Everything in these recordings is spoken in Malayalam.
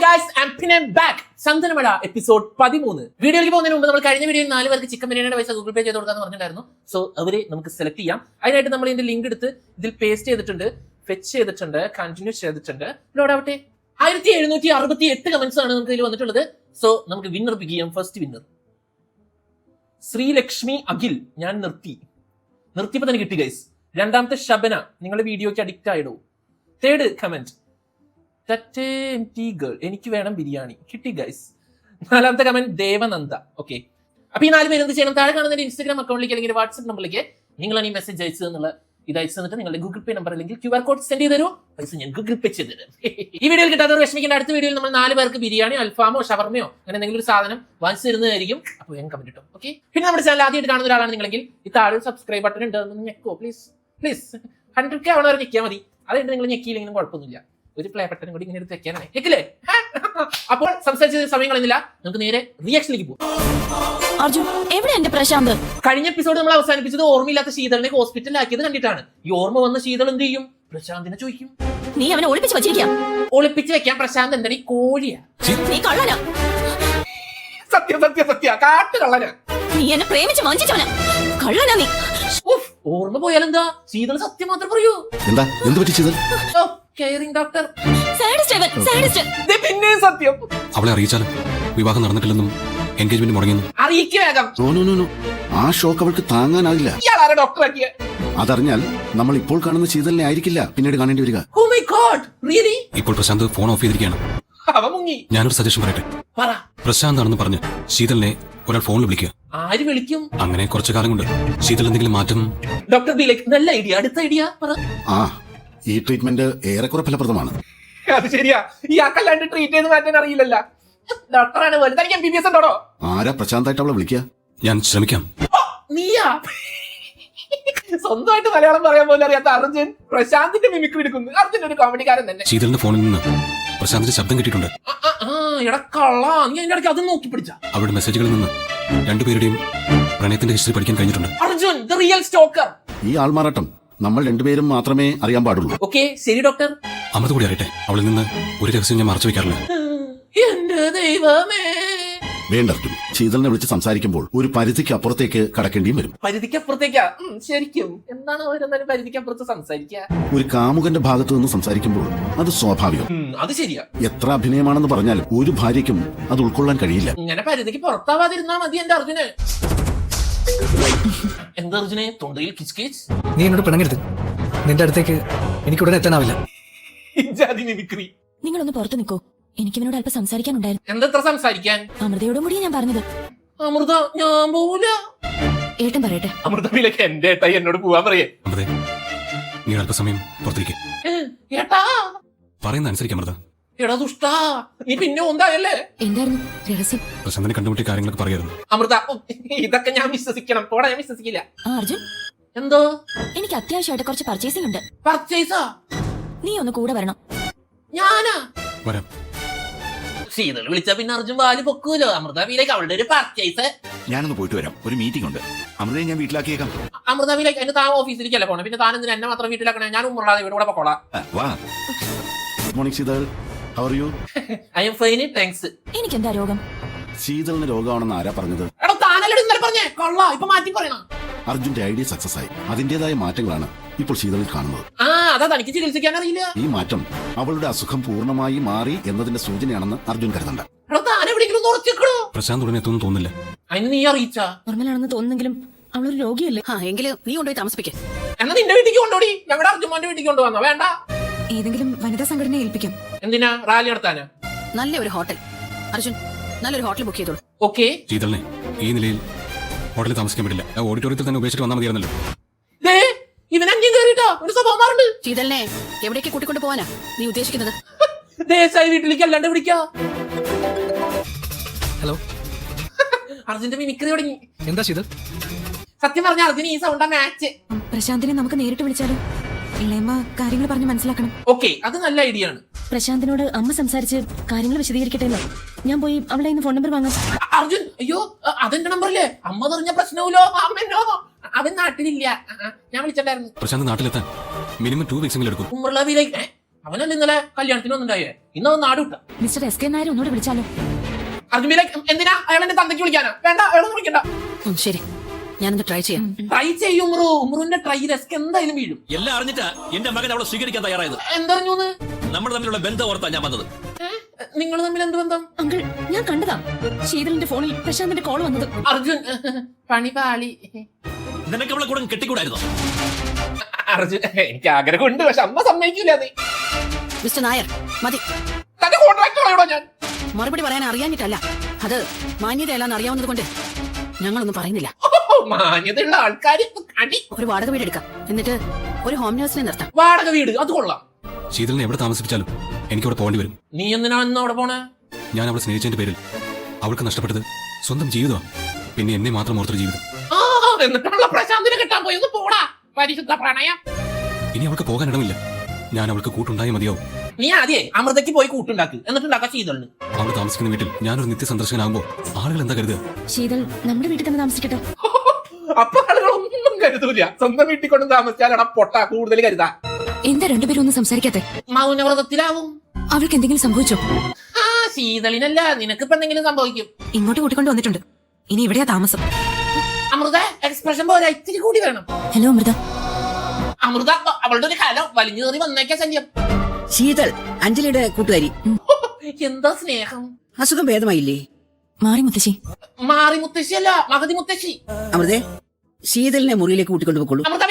ഗൈസ് ഐ ആം പിന്നെ ബാക്ക് ചന്ദനമഴ എപ്പിസോഡ് 13. വീഡിയോയിലേക്ക് പോകുന്നതിന് മുമ്പ് നമ്മൾ കഴിഞ്ഞ വീഡിയോയിൽ 4 പേർക്ക് ചിക്കൻ ബിരിയാണിയുടെ പൈസ ഗൂഗിൾ പേ ചെയ്ത് കൊടുക്കാന്ന് പറഞ്ഞിട്ടുണ്ടായിരുന്നു. സോ അവരെ നമുക്ക് സെലക്ട് ചെയ്യാം. അതിനായിട്ട് നമ്മൾ ഇതിന്റെ ലിങ്ക് എടുത്ത് ഇതിൽ പേസ്റ്റ് ചെയ്തിട്ടുണ്ട്, ഫെച്ച് ചെയ്തിട്ടുണ്ട്, കണ്ടിന്യൂ ചെയ്തിട്ടുണ്ട്. ലോഡ് ആവട്ടെ. 1768 കമന്റ്സ് ആണ് നമുക്ക് ഇതിൽ വന്നിട്ടുള്ളത്. സോ നമുക്ക് വിന്നർ പിക്ക് ചെയ്യാം. First winner Sreelakshmi Akhil. ഞാൻ നിർത്തിയപ്പോ തന്നെ കിട്ടി ഗൈസ്. രണ്ടാമത്തെ ശബന, നിങ്ങളുടെ വീഡിയോക്ക് അഡിക്റ്റ് ആയിടോ. തേർഡ് കമന്റ് ഗേൾ, എനിക്ക് വേണം ബിരിയാണി, കിട്ടി ഗൈസ്. നാലാമത്തെ കമന്റ് ദേവനന്ദ. ഓക്കെ, അപ്പൊ ഈ 4 പേര് എന്ത് ചെയ്യണം? താഴെ കാണുന്ന ഇൻസ്റ്റാഗ്രാം അക്കൗണ്ടിലേക്ക് അല്ലെങ്കിൽ വാട്സ്ആപ്പ് നമ്പറിലേക്ക് നിങ്ങളാണ് ഈ മെസ്സേജ് അയച്ചത് എന്നുള്ള ഇത് അയച്ചു തന്നിട്ട് നിങ്ങളുടെ ഗൂഗിൾ പേ നമ്പർ അല്ലെങ്കിൽ QR കോഡ് സെൻഡ് ചെയ്ത് തരുമോ? പൈസ ഞാൻ ഗൂഗിൾ പേ ചെയ്ത് തരും. ഈ വീഡിയോയിൽ കിട്ടാത്തവർ വിഷമിക്കേണ്ട. അടുത്ത വീഡിയോയിൽ നമ്മൾ 4 പേർക്ക് ബിരിയാണി, അൽഫാമോ, ഷവർമയോ അങ്ങനെ എന്തെങ്കിലും ഒരു സാധനം വാങ്ങിച്ചു തരുന്നതായിരിക്കും. അപ്പോൾ ഞാൻ കമന്റ് ഇട്ടോ. ഓക്കെ, പിന്നെ നമ്മുടെ ചാനൽ ആദ്യമായിട്ട് കാണുന്ന ഒരാളാണ് നിങ്ങളെങ്കിൽ ഈ താഴെ സബ്സ്ക്രൈബ് ബട്ടൺ ഉണ്ട്, ഞെക്കോ പ്ലീസ്. 100K ആവണ വരെ ഞെക്കിയാൽ മതി. അതുകൊണ്ട് നിങ്ങൾ ഞെക്കിയില്ലെങ്കിലും കുഴപ്പമൊന്നുമില്ല. ഒരു പ്ലേ ബട്ടൺ കൂടി ഇങ്ങനെ എടുത്ത് വെക്കാനാണ്. ഞെക്കില്ലേ? അപ്പോൾ സംസാരിച്ച സമയം കളയുന്നില്ല, നമുക്ക് നേരെ റിയാക്ഷനിലേക്ക് പോകും. അർജുൻ, എവിടെ എന്റെ പ്രശാന്ത്? കഴിഞ്ഞ എപ്പിസോഡ് നമ്മൾ അവസാനിപ്പിച്ചത് ഓർമ്മയില്ലാത്ത ശീതളിനെ ഹോസ്പിറ്റലിൽ ആക്കിയത് കണ്ടിട്ടാണ്. ഈ ഓർമ്മ വന്ന ശീതൾ എന്ത് ചെയ്യും? പ്രശാന്തിനെ ചോദിക്കും. നീ അവനെ ഒളിപ്പിച്ച് വെച്ചിരിക്കാം. ഒളിപ്പിച്ച് വെക്കാൻ പ്രശാന്ത് എന്താണ്? ഈ കോഴിയാ. നീ കള്ളനാ. സത്യ കാട്ടു കള്ളനാ. നീ എന്നെ പ്രേമിച്ച് വഞ്ചിച്ചവനാ. കള്ളനാ നീ. ഓർമ്മ പോയാലെന്താ? ശീതൾ സത്യം മാത്രം പറയൂ. എന്താ എന്ത് പറ്റി ശീതൾ? Caring doctor. പിന്നെ സത്യം. അവളെ അറിയിച്ചാലും വിവാഹം നടന്നിട്ടില്ലെന്നും എൻഗേജ്മെന്റ് മുടങ്ങിയെന്നും അറിയിക്കും. ആ ഷോക്ക് അവൾക്ക് താങ്ങാനാകില്ല. ഡോക്ടറാക്കിയ അതറിഞ്ഞാൽ നമ്മൾ ഇപ്പോൾ കാണുന്ന ശീതളിനെ ആയിരിക്കില്ല പിന്നീട് കാണേണ്ടി വരിക. ഇപ്പോൾ പ്രശാന്ത് ഫോൺ ഓഫ് ചെയ്തിരിക്കുകയാണ്. ഞാനൊരു സജഷൻ പറയട്ടെ. പ്രശാന്ത് ആണെന്ന് പറഞ്ഞ് ശീതളിനെ ഒരാൾ ഫോണിൽ വിളിക്കുക. ആര് വിളിക്കും? അങ്ങനെ കുറച്ചു കാലം കൊണ്ട് ശീതൾ എന്തെങ്കിലും മാറ്റം. ഡോക്ടർ നല്ല ഐഡിയ. അടുത്ത ഐഡിയ പറ. ഈ ട്രീറ്റ്മെന്റ് ഏറെക്കുറെ ഫലപ്രദമാണ്. അത് ശരിയാ. ഇയാൾക്കല്ലാണ്ട് ട്രീറ്റ് ചെയ്ത് മാറ്റാൻ അറിയില്ലല്ലോ. ഡോക്ടറാണ് പോലെ. തനിക്ക് MBBS ഉണ്ടോ? ആരാ പ്രശാന്തായിട്ട് അവളെ വിളിക്കുക? ഞാൻ ശ്രമിക്കാം. നീയാ? സ്വന്തമായിട്ട് മലയാളം പറയാൻ പോലും അറിയാത്ത അർജുൻ പ്രശാന്തിന്റെ മിമിക്രി എടുക്കുന്നു. അർജുൻ ഒരു കോമഡിക്കാരൻ തന്നെ. ശീതളിന്റെ ഫോണിൽ നിന്ന് പ്രശാന്തിന്റെ ശബ്ദം കിട്ടിയിട്ടുണ്ട്. അത് നോക്കി പിടിച്ച അവരുടെ മെസ്സേജുകളിൽ നിന്ന് രണ്ടുപേരുടെയും പ്രണയത്തിന്റെ ഹിസ്റ്ററി പഠിക്കാൻ കഴിഞ്ഞിട്ടുണ്ട്. Arjun the real stalker. ഈ ആൾമാറാട്ടം നമ്മൾ രണ്ടുപേരും മാത്രമേ അറിയാൻ പാടുള്ളൂ. ഓക്കെ, ശരി ഡോക്ടർ. അമൃത കൂടി അറിയട്ടെ. അവളിൽ നിന്ന് ഒരു രഹസ്യം ഞാൻ മറച്ചു വെക്കാറില്ല. എന്റെ ദൈവമേ. വേണ്ട അർജുൻ, ശീതളിനെ വിളിച്ച് സംസാരിക്കുമ്പോൾ ഒരു പരിധിക്ക് അപ്പുറത്തേക്ക് കടക്കേണ്ടിയും വരും. പരിധിക്കപ്പുറത്തേക്കാ? ശരിക്കും എന്താണ് അവരെന്നാലും പരിധിക്കപ്പുറത്ത് സംസാരിക്കുക? ഒരു കാമുകന്റെ ഭാഗത്തു നിന്ന് സംസാരിക്കുമ്പോൾ അത് സ്വാഭാവികം. അത് ശരിയാ. എത്ര അഭിനയമാണെന്ന് പറഞ്ഞാലും ഒരു ഭാര്യയ്ക്കും അത് ഉൾക്കൊള്ളാൻ കഴിയില്ല. ഇങ്ങനെ പരിധിക്ക് പുറത്താവാതിരുന്നാ മതി എന്റെ അർജുന്. എന്താ അർജുനെ തൊണ്ടയിൽ കിച്ച് കിച്ച്? നീ എന്നോട് പിണങ്ങരുത്. നിന്റെ അടുത്തേക്ക് എനിക്ക് ഉടനെ എത്താനാവില്ല. നിങ്ങളൊന്ന് പുറത്തു നിൽക്കൂ. എനിക്ക് ഇവനോട് അല്പം സംസാരിക്കാനുണ്ടായിരുന്നു. എന്താ സംസാരിക്കാൻ? അമൃതയോടും കൂടിയാ ഞാൻ പറഞ്ഞത്. അമൃത ഞാൻ പോവില്ല. ഏട്ടൻ പറയട്ടെ. അമൃതയിലേക്ക് എന്റെ ഏട്ടായി എന്നോട് പോവാൻ പറയേ. നീ അല്പസമയം പുറത്തേക്ക്. ഏട്ടാ പറയുന്ന അനുസരിക്കാം അമൃത. എടാ ദുഷ്ടാ, നീ പിന്നെ ഒന്നായല്ലേ? എന്തായിരുന്നു രഹസ്യം? പ്രശാന്തിനെ കണ്ടുമുട്ടിയ കാര്യങ്ങളൊക്കെ പറയായിരുന്നു. അമൃത, ഇതൊക്കെ ഞാൻ വിശ്വസിക്കണം. പോടാ, ഞാൻ വിശ്വസിക്കില്ല. അർജുൻ, എന്തോ? എനിക്ക് അത്യാവശ്യമായിട്ട് കുറച്ച് പർച്ചേസിംഗ് ഉണ്ട്. പർച്ചേസാ? നീ ഒന്ന് കൂടെ വരണം. ഞാനാ വരാം. ശീതൾ വിളിച്ചാ പിന്നെ അർജുൻ വാല് പൊക്കൂലോ. അമൃതയിലേക്ക് അവളുടെ ഒരു പർച്ചേസ്. ഞാനൊന്ന് പോയിട്ട് വരാം, ഒരു മീറ്റിംഗ് ഉണ്ട്. അമൃതയെ ഞാൻ വീട്ടിലാക്കിയേക്കാം. അമൃതയിലേക്ക് അതിന് താൻ ഓഫീസിലേക്കല്ലേ പോണേ, പിന്നെ താൻ എന്തിനാ എന്നെ മാത്രം വീട്ടിലാക്കണേ? ഞാൻ ഉമ്മറാതെ ഇവിടെ പൊക്കോളാം. വാ. Good morning Sheetal. How are you? I am fine, thanks. എനിക്ക് എന്താ രോഗം? ശീതളിന് രോഗമാണെന്ന് ആരാ പറഞ്ഞത്? എടാ താനല്ലേ ഇന്നലെ പറഞ്ഞേ? കൊള്ളാ, ഇപ്പൊ മാറ്റി പറയണം. അർജുന്റെ ഐഡിയ സക്സസ് ആയി. അതിന്റേതായ മാറ്റങ്ങളാണ് ഇപ്പോൾ ശീതളിൽ കാണുന്നത്. അതാ തനിക്ക് ചികിത്സിക്കാൻ അറിയില്ല. ഈ മാറ്റം അവളുടെ അസുഖം പൂർണ്ണമായി മാറി എന്നതിന്റെ സൂചനയാണെന്ന് അർജുൻ കരുതണ്ട. പ്രശാന്ത് ഉടനെ എത്തുമെന്ന് തോന്നില്ല. അതിന് നീ അറിയിച്ചാ? നോർമലാണെന്ന് തോന്നുന്നെങ്കിലും അവളൊരു രോഗിയല്ലേ. എങ്കിലും നീ കൊണ്ടുപോയി താമസിപ്പിക്കേ. എന്നാ നിന്റെ വീട്ടിലേക്ക് കൊണ്ടോടി. ഞങ്ങളുടെ അർജുമാന്റെ വീട്ടിലേക്ക് കൊണ്ടുവന്നോ? വേണ്ട, ഏതെങ്കിലും വനിതാ സംഘടനയെ ഏൽപ്പിക്കാം. എന്തിനാ? റാലി നടത്താനാ? നല്ലൊരു ഹോട്ടൽ. അർജുൻ, നല്ലൊരു ഹോട്ടൽ ബുക്ക് ചെയ്തോളൂ. ഓക്കെ. ശീതളിനെ ഈ നിലയിൽ ഹോട്ടലിൽ താമസിക്കാൻ പറ്റില്ല. ഓഡിറ്റോറിയത്തിൽ തന്നെ ഉപേക്ഷിച്ചിട്ട് വന്നാൽ മതിയായിരുന്നല്ലോ. ഇവൻ അന്യം കയറിട്ടോ ഒരു സ്വഭാവം മാറുണ്ട്. ശീതളിനെ എവിടേക്ക് കൂട്ടിക്കൊണ്ട് പോവാനാ നീ ഉദ്ദേശിക്കുന്നത്? ദേശായി വീട്ടിലേക്ക് അല്ലാണ്ട് വിളിക്കാ. ഹലോ. അർജുന്റെ മിമിക്രി തുടങ്ങി. എന്താ ശീതൾ? സത്യം പറഞ്ഞ അർജുന് ഈ സൗണ്ടാ മാച്ച്. പ്രശാന്തിനെ നമുക്ക് നേരിട്ട് വിളിച്ചാലോ? ഇളയമ്മ കാര്യങ്ങൾ പറഞ്ഞ് മനസ്സിലാക്കണം. ഓക്കെ, അത് നല്ല ഐഡിയ ആണ്. പ്രശാന്തിനോട് അമ്മ സംസാരിച്ച് കാര്യങ്ങൾ വിശദീകരിക്കട്ടെ. ഞാൻ പോയി അവളുടെ ഫോൺ നമ്പർ വാങ്ങാം. അർജുൻ, അയ്യോ അതെന്റെ നമ്പറല്ലേ? അമ്മ പറഞ്ഞ പ്രശ്നവുമല്ലോ. അമ്മനോ, അവൻ നാട്ടിലില്ല. ഞാൻ വിളിച്ചിട്ടുണ്ടായിരുന്നു. പ്രശാന്ത് നാട്ടിലെത്താൻ മിനിമം 2 വീക്സ് എടുക്കും. ഉമ്മർലാവിലേക്ക് അവനല്ല ഇന്നലെ കല്യാണത്തിന് ഒന്നുണ്ടായേ, ഇന്ന് നാട് വിട്ട. മിസ്റ്റർ എസ് കെ നായർ ഒന്നുകൂടെ വിളിച്ചാലോ? അർജുൻ എന്തിനാ അയാൾ എന്റെ തന്തയ്ക്ക് വിളിക്കാനാ? വേണ്ട, അയാളൊന്നും വിളിക്കണ്ട. ശരി, ഞാനൊന്ന് ട്രൈ ചെയ്യാം. ട്രൈ ചെയ്യും ഉമ്രുവിന്റെ ട്രൈ റിസ്ക് എന്തായാലും വീഴും. എല്ലാം അറിഞ്ഞിട്ടാ എന്റെ മകൻ അവളെ സ്വീകരിക്കാൻ തയ്യാറായത്. എന്തറിഞ്ഞൂന്ന്? നമ്മൾ തമ്മിലുള്ള ബന്ധം ഓർത്താ ഞാൻ വന്നത്. നിങ്ങൾ തമ്മിൽ എന്ത് ബന്ധം? അങ്കിൾ, ഞാൻ കണ്ടതാ ശീതളിന്റെ ഫോണിൽ പ്രശാന്തിന്റെ കോൾ വന്നത്. അർജുൻ പണി പാളി. നിനക്ക് അവളെ കൂടെ കെട്ടിക്കൂടായിരുന്നോ? അർജുൻ എനിക്ക് ആഗ്രഹമുണ്ട്, പക്ഷെ അമ്മ സമ്മതിക്കില്ല. നീ മിസ്റ്റർ നായർ, മതി. തന്റെ കോൺട്രാക്ടറാണോ ഞാൻ? മറുപടി പറയാൻ അറിയാഞ്ഞിട്ടല്ല, അത് മാന്യതയല്ലാന്ന് അറിയാവുന്നത് കൊണ്ട് ഞങ്ങളൊന്നും പറയുന്നില്ല. മാന്യതയുള്ള ആൾക്കാര് അടി. ഒരു വാടക വീട് എടുക്കാം, എന്നിട്ട് ഒരു ഹോം നേഴ്സിനെ നിർത്താം. വാടക വീട്, അത് കൊള്ളാം. ശീതളിനെ എവിടെ താമസിപ്പിച്ചാലും എനിക്കവിടെ പോകേണ്ടി വരും. നീ എന്തിനാ ഇന്ന് അവിടെ പോണേ? ഞാൻ അവളെ സ്നേഹിച്ചതിന്റെ പേരിൽ അവൾക്ക് നഷ്ടപ്പെട്ടത് സ്വന്തം ജീവിതമാണ്, പിന്നെ എന്നെ മാത്രം ഓർത്തൊരു ജീവിതം. എന്നിട്ടുള്ള പ്രശാന്തിനെ കിട്ടാൻ പോയി. ഒന്ന് പോടാ പരിശുദ്ധ പ്രണയം. ഇനി അവൾക്ക് പോകാൻ ഇടമില്ല. ഞാൻ അവൾക്ക് കൂട്ടുണ്ടായി മതിയാവും. നീ ആദ്യേ അമൃതയ്ക്ക് പോയി കൂട്ടുണ്ടാക്ക്, എന്നിട്ടുണ്ടാക്കാ ശീതളിന്. അവൾ താമസിക്കുന്ന വീട്ടിൽ ഞാനൊരു നിത്യ സന്ദർശകനാകുമ്പോ ആളുകൾ എന്താ കരുതുക? ശീതൾ നമ്മുടെ വീട്ടിൽ തന്നെ താമസിക്കട്ടെ. അപ്പൊ ആളുകളൊന്നും കരുതൂല. സ്വന്തം വീട്ടിൽ കൊണ്ട് താമസിച്ചാലാണ് പൊട്ട കൂടുതൽ കരുതാ. എന്താ രണ്ടുപേരും ഒന്നും സംസാരിക്കാത്തെ? മൗനവ്രതത്തിലാവും. അവൾക്ക് എന്തെങ്കിലും സംഭവിച്ചോ? ആ ശീതളിനല്ല, നിനക്കിപ്പോ എന്തെങ്കിലും സംഭവിക്കും. ഇങ്ങോട്ട് കൂട്ടിക്കൊണ്ട് വന്നിട്ടുണ്ട്, ഇനി ഇവിടെയാ താമസം. അമൃത എക്സ്പ്രഷൻ പോലെ ഇത്തിരി കൂടി വേണം. ഹലോ അമൃത. അമൃത അവളുടെ ഒരു കാലം വലിഞ്ഞു കയറി വന്നേക്കാ ശല്യം. ശീതൾ, അഞ്ജലിയുടെ കൂട്ടുകാരി. എന്താ സ്നേഹം. അസുഖം ഭേദമായില്ലേ? മാറി മുത്തശ്ശി. മാറി മുത്തശ്ശിയല്ല, മഹതി മുത്തശ്ശി. അമൃതേ, ശീതളിനെ മുറിയിലേക്ക് കൂട്ടിക്കൊണ്ടു പോയിക്കോളൂ. അമൃത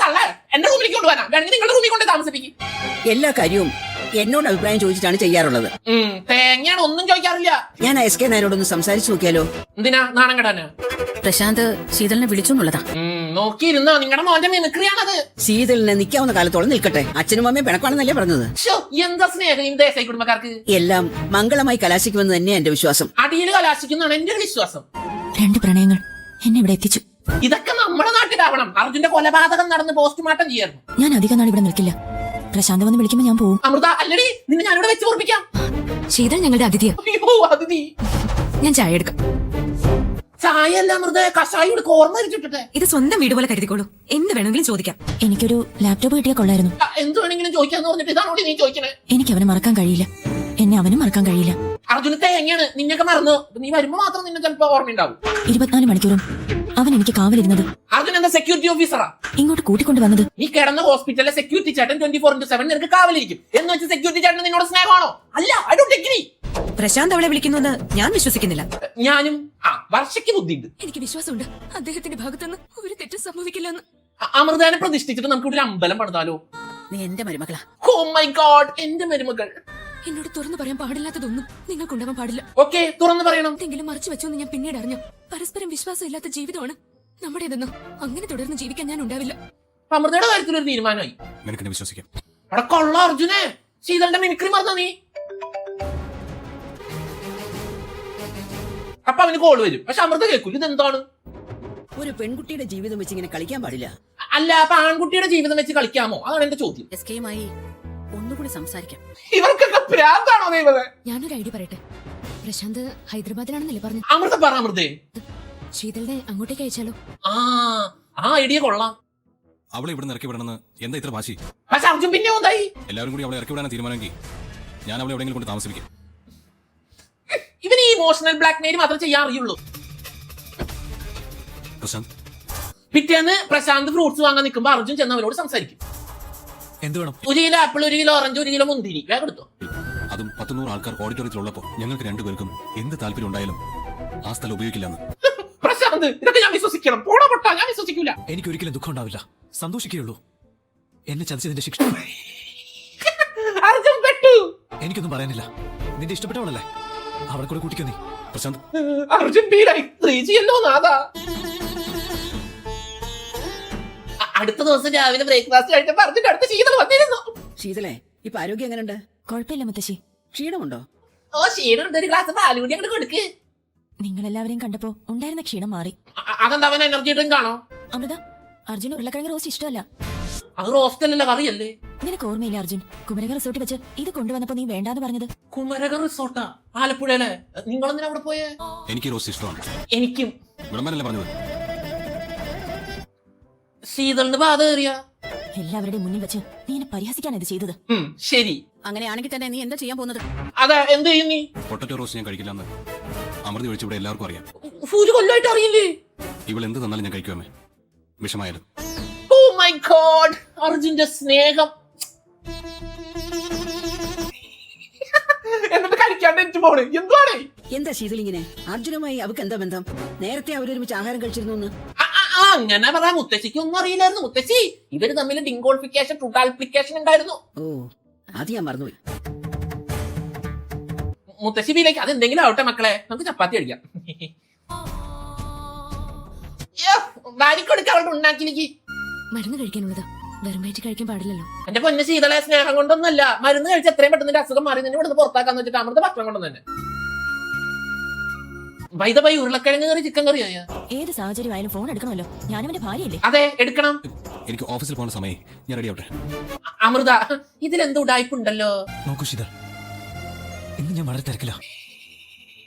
തള്ള എന്റെ റൂമിലേക്ക് കൊണ്ടുപോകാനാ, വേണമെങ്കിൽ നിങ്ങളുടെ റൂമിൽ കൊണ്ട് താമസിപ്പിക്കും. എല്ലാ കാര്യവും എന്നോട് അഭിപ്രായം ചോദിച്ചിട്ടാണ് ചെയ്യാറുള്ളത്. തേങ്ങയാണ്, ഒന്നും ചോദിക്കാറില്ല. ഞാൻ എസ് കെ നായരോടൊന്ന് സംസാരിച്ചു നോക്കിയാലോ? എന്തിനാ നാണം കെടാനാ? പ്രശാന്ത് ശീതളിനെ വിളിച്ചു എന്നുള്ളതാ. നോക്കിയിരുന്നോ, നിങ്ങളുടെ മോന്റെ മിമിക്രിയാണത്. ശീതളിനെ നിൽക്കാവുന്ന കാലത്തോളം നിൽക്കട്ടെ. അച്ഛനും അമ്മയും പിണക്കാണെന്നല്ലേ പറഞ്ഞത്? എന്താ സ്നേഹം ഈ ദേശായി കുടുംബക്കാർക്ക്. എല്ലാം മംഗളമായി കലാശിക്കുമെന്ന് തന്നെയാ എന്റെ വിശ്വാസം. അടിയിൽ കലാശിക്കുന്നതാണ് എന്റെ വിശ്വാസം. രണ്ട് പ്രണയങ്ങൾ എന്നെ ഇവിടെ എത്തിച്ചു. ഇതൊക്കെ നമ്മുടെ നാട്ടിലാവണം. അർജുന്റെ കൊലപാതകം നടന്ന് പോസ്റ്റ്മോർട്ടം ചെയ്യായിരുന്നു. ഞാൻ അധികം നാൾ ഇവിടെ നിൽക്കില്ല. പ്രശാന്ത് വന്ന് വിളിക്കുമ്പോ ഞാൻ പോവും. അമൃത അല്ലടി, നിന്നെ ഞാനിവിടെ വെച്ച് ഓർപ്പിക്കാം. ശീതൾ ഞങ്ങളുടെ അതിഥിയാ. അയ്യോ അതിഥി. ഞാൻ ചായ എടുക്കാം. ചായ അല്ല അമൃത, കഷായം എടുക്ക. ഓർമ്മ വെച്ചിട്ടെ. ഇത് സ്വന്തം വീട് പോലെ കരുതിക്കോളൂ, എന്ത് വേണമെങ്കിലും ചോദിക്കാം. എനിക്കൊരു ലാപ്ടോപ്പ് കിട്ടിയാൽ കൊള്ളായിരുന്നു. എന്ത് വേണമെങ്കിലും ചോദിക്കാന്ന് പറഞ്ഞിട്ട് ഇതാണോ നീ ചോദിക്കണേ? എനിക്ക് അവനെ മറക്കാൻ കഴിയില്ല, എന്നെ അവനും മറക്കാൻ കഴിയില്ല. അർജുന തേങ്ങയാണ്, നിന്നൊക്കെ മറന്നു. നീ വരുമ്പോ മാത്രം നിന്നെ ചിലപ്പോ ഓർമ്മയുണ്ടാവും. 24 മണിക്കൂറും അവൻ എനിക്ക് കാവലിരുന്നത്. അർജുൻ എന്താ സെക്യൂരിറ്റി ഓഫീസറാ? ഇങ്ങോട്ട് കൂട്ടിക്കൊണ്ട് വന്നത്. നീ കിടന്ന ഹോസ്പിറ്റലിലെ സെക്യൂരിറ്റി ചേട്ടൻ 24/7 നിനക്ക് കാവലിരിക്കും എന്ന് വെച്ച് സെക്യൂരിറ്റി ചേട്ടൻ നിന്നോട് സ്നേഹമാണോ? അല്ല, ഐ ഡോണ്ട് അഗ്രി. പ്രശാന്ത് അവളെ വിളിക്കുന്നുവെന്ന് ഞാൻ വിശ്വസിക്കുന്നില്ല. ഞാനും വർഷയ്ക്ക് ബുദ്ധിയുണ്ട്. എനിക്ക് വിശ്വാസമുണ്ട് അദ്ദേഹത്തിന്റെ ഭാഗത്തുനിന്ന് ഒരു തെറ്റും സംഭവിക്കില്ലെന്ന്. അമൃതാനെ പ്രതിഷ്ഠിച്ചിട്ട് നമുക്ക് ഇവിടെ ഒരു അമ്പലം പണിതാലോ? നീ എന്റെ മരുമകളാ. ഓ മൈ ഗോഡ്, എന്റെ മരുമകൾ. എന്നോട് തുറന്നു പറയാൻ പാടില്ലാത്തതൊന്നും നിങ്ങൾക്കുണ്ടാവാൻ പാടില്ല. ഓക്കെ, തുറന്നു പറയണം. എന്തെങ്കിലും മറച്ചു വെച്ചോന്ന് ഞാൻ പിന്നീട് അറിഞ്ഞു. പരസ്പരം വിശ്വാസം ഇല്ലാത്ത ജീവിതമാണ് നമ്മുടേതെന്ന്. അങ്ങനെ തുടർന്ന് ജീവിക്കാൻ ഞാൻ ഉണ്ടാവില്ല. അമൃതയുടെ കാര്യത്തിൽ ഒരു തീരുമാനമായി. നിനക്കെന്നെ വിശ്വസിക്കാം. അവിടെ കൊള്ള അർജുനെ, ശീതളിന്റെ മിമിക്രി മറന്ന നീ. അപ്പൊ അവന് കോള് വരും, പക്ഷെ അമൃത കേൾക്കൂല. ഇതെന്താണ്? ഒരു പെൺകുട്ടിയുടെ ജീവിതം വെച്ച് ഇങ്ങനെ കളിക്കാൻ പാടില്ല. അല്ല, അപ്പൊ ആൺകുട്ടിയുടെ ജീവിതം വെച്ച് കളിക്കാമോ? അതാണ് എന്റെ ചോദ്യം. എസ് കെയുമായി ഒന്നുകൂടി സംസാരിക്കാം. ഇവർക്കൊക്കെ ഭ്രാന്താണോ ദൈവമേ? ഞാനൊരു ഐഡിയ പറയട്ടെ. പ്രശാന്ത് ഹൈദരാബാദിലാണെന്നല്ലേ പറഞ്ഞു? അമൃത പറ അമൃതേ. ശീതളിനെ അങ്ങോട്ടേക്ക് അയച്ചാലോ? ആ ഐഡിയ കൊള്ളാം. അവളെ ഇവിടെ ഇറക്കി വിടണമെന്ന് എന്താ ഇത്ര വാശി? പക്ഷെ അർജുൻ പിന്നെ എന്തായി? എല്ലാവരും കൂടി അവളെ ഇറക്കി വിടാൻ തീരുമാനമെങ്കിൽ ഞാൻ അവളെ എവിടെയെങ്കിലും കൊണ്ട് താമസിപ്പിക്കും. ഇവന് ഈ ഇമോഷണൽ ബ്ലാക്ക്മെയിൽ മാത്രം ചെയ്യാൻ അറിയുള്ളൂ. പ്രശാന്ത്, പിറ്റേന്ന് പ്രശാന്ത് ഫ്രൂട്ട്സ് വാങ്ങാൻ നിൽക്കുമ്പോ അർജുൻ ചെന്ന് അവനോട് സംസാരിക്കും. എന്ത് വേണം? 1 kilo apple, 1 kilo orange, 1 kilo മുന്തിരി വേഗം എടുത്തോ. അതും 100 ആൾക്കാർ ഓഡിറ്റോറിയത്തിലുള്ളപ്പോ ഞങ്ങൾക്ക് രണ്ടുപേർക്കും എന്ത് താല്പര്യം ഉണ്ടായാലും ആ സ്ഥലം ഉപയോഗിക്കില്ലെന്ന്. പ്രശാന്ത്, ഇതൊക്കെ ഞാൻ വിശ്വസിക്കണം? പോടാ പൊട്ടാ, ഞാൻ വിശ്വസിക്കൂല. എനിക്ക് ഒരിക്കലും ദുഃഖം ഉണ്ടാവില്ല, സന്തോഷിക്കുകയുള്ളൂ. എന്നെ ചതിച്ചതിന്റെ ശിക്ഷ. അർജുൻ പെട്ടു. എനിക്കൊന്നും പറയാനില്ല. നിന്റെ ഇഷ്ടപ്പെട്ടവളല്ലേ, അവളെ കൂടെ കൂട്ടിക്കോ നീ. പ്രശാന്ത്, അർജുൻ ബീലായി 3G നാദാ. അടുത്ത ദിവസം രാവിലെ ബ്രേക്ക്ഫാസ്റ്റ് കഴിച്ചപ്പോ അർജുൻ അടുത്ത ശീതൾ വന്നിരുന്നു. ശീതളെ, ഇപ്പൊ ആരോഗ്യം എങ്ങനെയുണ്ട്? കുഴപ്പമില്ല മുത്തശ്ശി. ക്ഷീണമുണ്ടോ? ക്ഷീണമുണ്ട്. ഒരു ഗ്ലാസ് പാലുകൂടി അങ്ങോട്ട് കൊടുക്ക്. നിങ്ങളെല്ലാവരെയും കണ്ടപ്പോ ഉണ്ടായിരുന്ന ക്ഷീണം മാറി. അതെന്താ അവൻ എനർജി ഡ്രിങ്ക് ആണോ? അമൃത, അർജുൻ ഉരുളക്കിഴങ്ങ് റോസ്റ്റ് ഇഷ്ടമല്ല. അത് റോസ്റ്റ് അല്ലല്ലോ, കറിയല്ലേ? നിനക്ക് ഓർമ്മയില്ല അർജുൻ കുമരക റിസോർട്ട് വെച്ച് ഇത് കൊണ്ടുവന്നപ്പോ നീ വേണ്ടാന്ന് പറഞ്ഞത്? കുമരക റിസോർട്ടാ? ആലപ്പുഴയിലെ? നിങ്ങളെന്തിനാ അവിടെ പോയേ? എനിക്ക് റോസ്റ്റ് ഇഷ്ടമാണ്. എനിക്കും. വിളമ്പാനല്ലേ പറഞ്ഞത്? ശീതളിന് ബാധ കയറിയ എല്ലാവരുടെയും മുന്നിൽ വെച്ച് നീ എന്നെ പരിഹസിക്കാൻ ഇത് ചെയ്തത്. ശരി. അങ്ങനെയാണെങ്കിൽ തന്നെ നീ എന്താ ചെയ്യാൻ പോകുന്നത്? അതാ എന്ത് ചെയ്യും നീ? പൊട്ടറ്റോ റോസ്റ്റ് ഞാൻ കഴിക്കില്ലെന്ന് അമൃത ഒഴിച്ച് ഇവിടെ എല്ലാവർക്കും അറിയാം. ഒരു കൊല്ലമായിട്ട് അറിയില്ലേ? ഇവൾ എന്ത് തന്നാലും ഞാൻ കഴിക്കുമേ, വിഷമായാലും. ഓ മൈ ഗോഡ്, അർജുന്റെ സ്നേഹം. എന്നിട്ട് കഴിക്കാണ്ട് എനിക്ക് പോണ് എന്തുവാണ്? എന്താ ശീതളിങ്ങനെ? അർജുനുമായി അവക്ക് എന്താ ബന്ധം? നേരത്തെ അവരൊരുമിച്ച് ആഹാരം കഴിച്ചിരുന്നു. അങ്ങനെ പറയാ. മുത്തശ്ശിക്ക് ഒന്നും അറിയില്ലായിരുന്നു. മുത്തശ്ശി ഇവര് തമ്മിൽ ഡിങ്കോൾഫിക്കേഷൻ ട്രൂട്ടാൾഫിക്കേഷൻ ഉണ്ടായിരുന്നു. ഓ, അത് ഞാൻ മറന്നുപോയി. മുത്തശ്ശി വീലേക്ക് അത് എന്തെങ്കിലും ആവട്ടെ മക്കളെ, നമുക്ക് ചപ്പാത്തി കഴിക്കാം. വാരിക്കൊടുക്ക അവളുടെ ഉണ്ടാക്കിലേക്ക്. മരുന്ന് കഴിക്കാനുള്ളത് വെറും വയറ്റി കഴിക്കാൻ പാടില്ലല്ലോ. എന്റെ പൊന്നെ ശീതള, സ്നേഹം കൊണ്ടൊന്നല്ല. മരുന്ന് കഴിച്ച് എത്രയും പെട്ടെന്ന് അസുഖം മാറി നിന്നെ ഇവിടുന്ന് പുറത്താക്കാന്ന് വെച്ചിട്ട് അമൃത ഭക്ഷണം കൊണ്ടു തന്നെ. വൈദ ഉരുളക്കിഴങ്ങ് കറി ചിക്കൻ കറിയോ? ഏത് സാഹചര്യമായാലും ഫോൺ എടുക്കണമല്ലോ. ഞാനും എന്റെ ഭാര്യയല്ലേ. അതെ, എടുക്കണം. എനിക്ക് ഓഫീസിൽ പോകുന്ന സമയം ഞാൻ റെഡി ആവട്ടെ. അമൃത, ഇതിലെന്തോ ഉടായ്പുണ്ടല്ലോ. നോക്കൂ ശീതൾ, ഇന്ന് ഞാൻ വളരെ തിരക്കില്ല.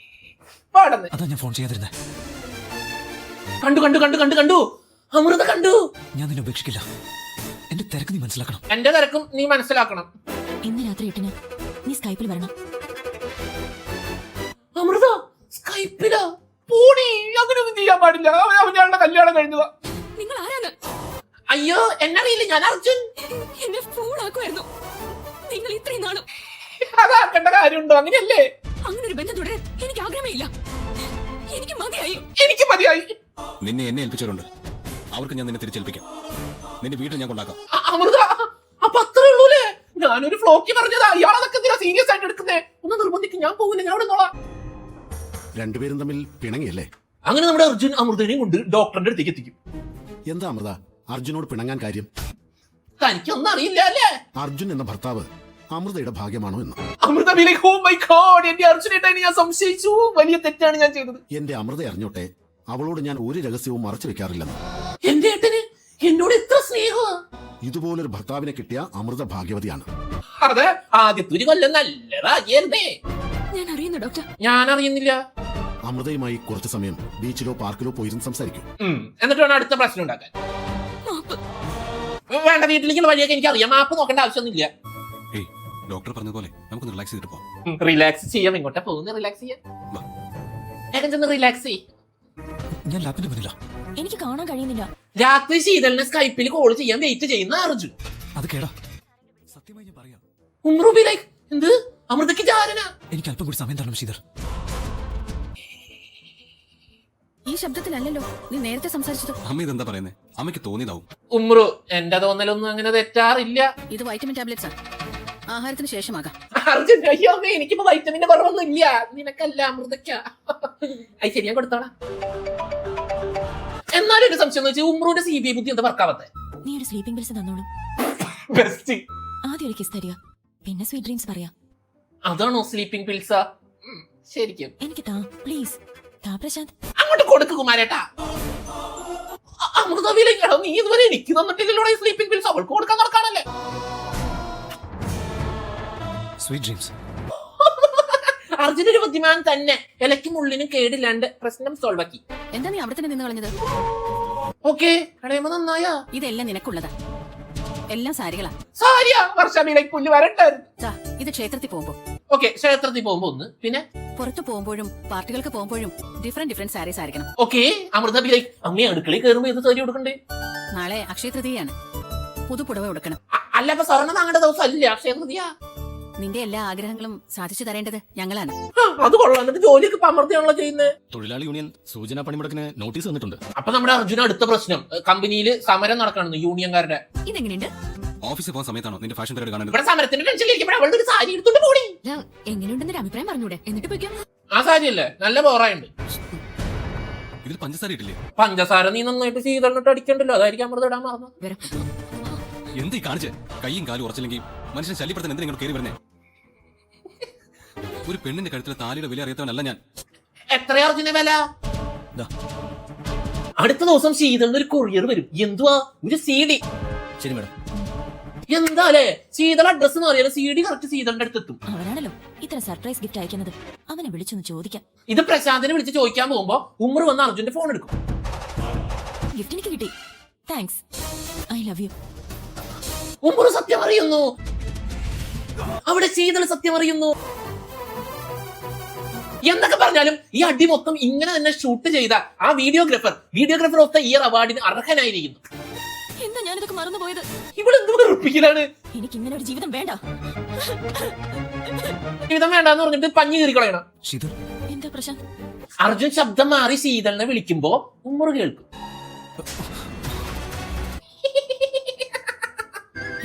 അതാ ഞാൻ ഫോൺ ചെയ്യാതിരുന്നേ. കണ്ടു കണ്ടു കണ്ടു കണ്ടു കണ്ടു അമൃത കണ്ടു. ഞാൻ നിന്നെ ഉപേക്ഷിക്കില്ല. എന്റെ തിരക്ക് നീ മനസ്സിലാക്കണം. എന്റെ തിരക്കും നീ മനസ്സിലാക്കണം. ഇന്ന് രാത്രി 8-ന് നീ സ്കൈപ്പിൽ വരണം. അമൃത സ്കൈപ്പിലാ? പോടി, അങ്ങനെയൊന്നും ചെയ്യാൻ പാടില്ല. അവനാളുടെ കല്യാണം കഴിഞ്ഞതാ. നിങ്ങൾ ആരാണ്? അയ്യോ, എന്നറിയില്ല. ഞാൻ അർജുൻ. എന്നെ ഫൂളാക്കുമായിരുന്നു നിങ്ങൾ ഇത്രയും നാളും. അതാക്കേണ്ട കാര്യമുണ്ടോ? അങ്ങനെയല്ലേ? അങ്ങനെ ഒരു ബന്ധം തുടരാൻ എനിക്ക് ആഗ്രഹമേ ഇല്ല. എനിക്ക് മതിയായി. എനിക്ക് മതിയായി. നിന്നെ എന്നെ ഏൽപ്പിച്ചവരുണ്ട്, അവർക്ക് ഞാൻ നിന്നെ തിരിച്ചേൽപ്പിക്കാം. നിന്റെ വീട്ടിൽ ഞാൻ കൊണ്ടാക്കാം. അമൃത, അപ്പൊ അത്രേ ഉള്ളൂല്ലേ? ഞാനൊരു ഫ്ലോക്കി പറഞ്ഞതാ. ഇയാളതൊക്കെ എന്തിനാ സീരിയസ് ആയിട്ട് എടുക്കുന്നേ? ഒന്ന് നിർബന്ധിക്കും. ഞാൻ പോകില്ല, ഞാൻ അവിടെ നോളാം. രണ്ടുപേരും തമ്മിൽ പിണങ്ങിയല്ലേ? അങ്ങനെ നമ്മുടെ അർജുൻ അമൃതനെയും കൊണ്ട് ഡോക്ടറിന്റെ അടുത്തേക്ക് എത്തിക്കും. എന്താ അമൃത അർജുനോട് പിണങ്ങാൻ കാര്യം? തനിക്കൊന്നും അറിയില്ല അല്ലേ? അർജുൻ എന്ന ഭർത്താവ് അമൃതയുടെ ഭാഗ്യമാണോ എന്ന്. അമൃത ഓ മൈ ഗോഡ്, എന്റെ അർജുനായിട്ട് ഞാൻ സംശയിച്ചു. വലിയ തെറ്റാണ് ഞാൻ ചെയ്തത്. എന്റെ അമൃത അറിഞ്ഞോട്ടെ, അവളോട് ഞാൻ ഒരു രഹസ്യവും മറച്ചു വെക്കാറില്ലെന്ന്. എന്റെ ഏട്ടന് എന്നോട് എത്ര സ്നേഹമാ. ഇതുപോലൊരു ഭർത്താവിനെ കിട്ടിയ അമൃത ഭാഗ്യവതിയാണ്. അതെ, ആദ്യത്തെ ഒരു കൊല്ലം നല്ലതായിരുന്നേ. ഞാൻ അറിയുന്നു ഡോക്ടർ. ഞാൻ അറിയുന്നില്ല. അമൃതയുമായി കുറച്ചു സമയം ബീച്ചിലോ പാർക്കിലോ പോയിരുന്ന് സംസാരിക്കും. എന്നിട്ട് വേണം അടുത്ത പ്രശ്നം ഉണ്ടാക്കാൻ. മാപ്പ്. വേണ്ട, വീട്ടിലേക്കുള്ള വഴിയൊക്കെ എനിക്ക് അറിയാം. മാപ്പ് നോക്കേണ്ട ആവശ്യമൊന്നുമില്ല. ഏയ്, ഡോക്ടർ പറഞ്ഞതുപോലെ നമുക്ക് റിലാക്സ് ചെയ്തിട്ട് പോവാം. റിലാക്സ് ചെയ്യാം. ഇങ്ങോട്ടാ പോകുന്ന റിലാക്സ് ചെയ്യാം. വാ. ഏട്ടൻ ചെന്ന് റിലാക്സ് ചെയ്യും. ഞാൻ ലാപ്പിന്റെ മുന്നിലാ. എനിക്ക് കാണാൻ കഴിയുന്നില്ല. രാത്രി ശീതളിനെ സ്കൈപ്പിൽ കോൾ ചെയ്യാൻ വെയിറ്റ് ചെയ്യുന്ന അർജുൻ. അത് കേടാ, സത്യമായി ഞാൻ പറയാം. എന്ത്? അമൃതയ്ക്ക് ചാരന. എനിക്ക് അല്പം കൂടി സമയം തരണം ശീതൾ. ഈ ശബ്ദത്തിലല്ലല്ലോ നീ നേരത്തെ സംസാരിച്ചത്. അമ്മ ഇതെന്താ പറയുന്നേ? അമ്മയ്ക്ക് തോന്നിയതാവും. ഉമ്രു, എന്റെ തോന്നലൊന്നും അങ്ങനെ തെറ്റാറില്ല. ഇത് വൈറ്റമിൻ ടാബ്ലറ്റ്സാ, ആഹാരത്തിന് ശേഷമാകാം. അർജുൻ, അയ്യോ അമ്മേ, എനിക്കിപ്പോ വൈറ്റമിന്റെ കുറവൊന്നും ഇല്ല. നിനക്കല്ല, അമൃതയ്ക്ക. അത് ശരിയാ, കൊടുത്തോളാം. എന്നാലും ഒരു സംശയം എന്ന് വെച്ചാൽ ഉമ്രുവിന്റെ CBI ബുദ്ധി എന്താ വർക്കാവത്തെ? നീ ഒരു സ്ലീപ്പിംഗ് പിൽസ് തന്നോളൂ. ബെസ്റ്റ്. ആദ്യം ഒരു കിസ് തരിക, പിന്നെ സ്വീറ്റ് ഡ്രീംസ് പറയാ. അതാണോ സ്ലീപ്പിംഗ് പിൽസാ? ശരിക്കും എനിക്ക് താ പ്ലീസ്. താ പ്രശാന്ത്. അങ്ങോട്ട് കൊടുക്ക് കുമാരേട്ടാ. അമൃത വിലക്കടോ, നീ ഇതുവരെ എനിക്ക് തന്നിട്ടില്ലല്ലോ ഈ സ്ലീപ്പിംഗ് പിൽസ്. അവൾക്ക് കൊടുക്കാൻ നടക്കാണല്ലേ? Sweet dreams. അർജുൻ ഒരു ബുദ്ധിമാൻ തന്നെ. ഇലയ്ക്കും ഉള്ളിനും കേടില്ലാണ്ട് പ്രശ്നം സോൾവ് ആക്കി. എന്താ നീ അവിടെ തന്നെ നിന്ന് കളഞ്ഞത്? ഓക്കെ, കടയുമ്പോ നന്നായാ. ഇതെല്ലാം നിനക്കുള്ളതാ, എല്ലാം സാരികളാ. സാരിയാ? വർഷാമിലേക്ക് പുല്ല് വരണ്ടായിരുന്നു. ഇത് ക്ഷേത്രത്തിൽ പോകുമ്പോ. ഓക്കെ, ക്ഷേത്രത്തിൽ പോകുമ്പോ ഒന്ന്, പിന്നെ പുറത്തു പോകുമ്പോഴും പാർട്ടികൾക്ക് പോകുമ്പോഴും ഡിഫറെന്റ് സാരീസ് ആയിരിക്കണം. ഓക്കെ. അമൃത ബിലേക്ക് അമ്മ അടുക്കളയിൽ കയറുമ്പോ ഏത് സാരി കൊടുക്കണ്ടേ? നാളെ അക്ഷയ തൃതീയാണ്, പുതുപുടവ കൊടുക്കണം. അല്ല, അപ്പൊ സ്വർണ്ണം വാങ്ങേണ്ട ദിവസം അല്ല അക്ഷയ തൃതീയ. നിന്റെ എല്ലാ ആഗ്രഹങ്ങളും സാധിച്ചു തരേണ്ടത് ഞങ്ങളാണ്. അത് കൊള്ളാം. എന്നിട്ട് ജോലിയൊക്കെ ഇപ്പൊ അമൃതയാണല്ലോ ചെയ്യുന്നത്. തൊഴിലാളി യൂണിയൻ സൂചനാ പണിമുടക്കിന് നോട്ടീസ് വന്നിട്ടുണ്ട്. അപ്പൊ നമ്മുടെ അർജുന അടുത്ത പ്രശ്നം, കമ്പനിയിൽ സമരം നടക്കണം യൂണിയൻകാരുടെ. ഇതെങ്ങനെയുണ്ട്? ഓഫീസിൽ പോകുന്ന സമയത്താണോ നിന്റെ ഫാഷൻ പരേഡ് കാണുന്നത്? ഇവിടെ സമരത്തിന്റെ ടെൻഷനിലിരിക്കുമ്പോൾ അവളുടെ ഒരു സാരി എടുത്തോണ്ട് പോടി. എങ്ങനെയുണ്ടെന്നൊരു അഭിപ്രായം പറഞ്ഞൂടെ? എന്നിട്ട് പോയിക്കോ. ആ സാരിയല്ലേ നല്ല ബോറായുണ്ട്. ഇതിൽ പഞ്ചസാര ഇട്ടില്ലേ? പഞ്ചസാര നീ നന്നായിട്ട് ശീതളിട്ട് അടിക്കണ്ടല്ലോ, അതായിരിക്കും അമൃത ഇടാൻ മറന്നു. എന്തീ കാണിച്ച് കൈയും കാലും ഉറച്ചില്ലെങ്കിൽ മനുഷ്യനെ ശല്യപ്പെടുത്താൻ എന്തിനാ ഇങ്ങോട്ട് കയറി വരുന്നേ? ഒരു പെണ്ണിന്റെ കഴുത്തിലെ താലിയുടെ വില അറിയാത്തവനല്ല ഞാൻ. എത്രയാ അർജുന വില? അടുത്ത ദിവസം ശീതളിന് ഒരു കൊറിയർ വരും. എന്തുവാ? ഒരു CD. ശരി മേഡം. എന്താലേ ശീതള അഡ്രസ് എന്ന് പറയാൻ CD കറക്റ്റ് ശീതളിന്റെ അടുത്തെത്തും. അവനാണല്ലോ ഇത്ര സർപ്രൈസ് ഗിഫ്റ്റ് അയക്കുന്നത്. അവനെ വിളിച്ചൊന്ന് ചോദിക്കാം. ഇത് പ്രശാന്തിനെ വിളിച്ച് ചോദിക്കാൻ പോകുമ്പോ ഉമ്മർ വന്ന് അർജുന്റെ ഫോൺ എടുക്കും. ഗിഫ്റ്റ് എനിക്ക് കിട്ടി. താങ്ക്സ്. I love you. ഉമ്മറ് സത്യം അറിയുന്നു. അവിടെ ശീതൾ സത്യം അറിയുന്നു. എന്തൊക്കെ പറഞ്ഞാലും ഈ അടി മൊത്തം ഇങ്ങനെ തന്നെ ഷൂട്ട് ചെയ്ത ആ വീഡിയോഗ്രാഫർ ഓഫ് ദ ഇയർ അവാർഡിന് അർഹനായിരിക്കുന്നു. എന്താ ഞാനിതൊക്കെ മറന്നുപോയത്? ഇവളെന്ത് വെറുപ്പിക്കലാണ്. എനിക്ക് ഇങ്ങനെ ഒരു ജീവിതം വേണ്ട. ജീവിതം വേണ്ടാന്ന് പറഞ്ഞിട്ട് പഞ്ഞി കീറി കളയണം. ശീതൾ, എന്താ പ്രശാന്ത്? അർജുൻ ശബ്ദം മാറി ശീതളിനെ വിളിക്കുമ്പോ ഉമ്മറ് കേൾക്കും.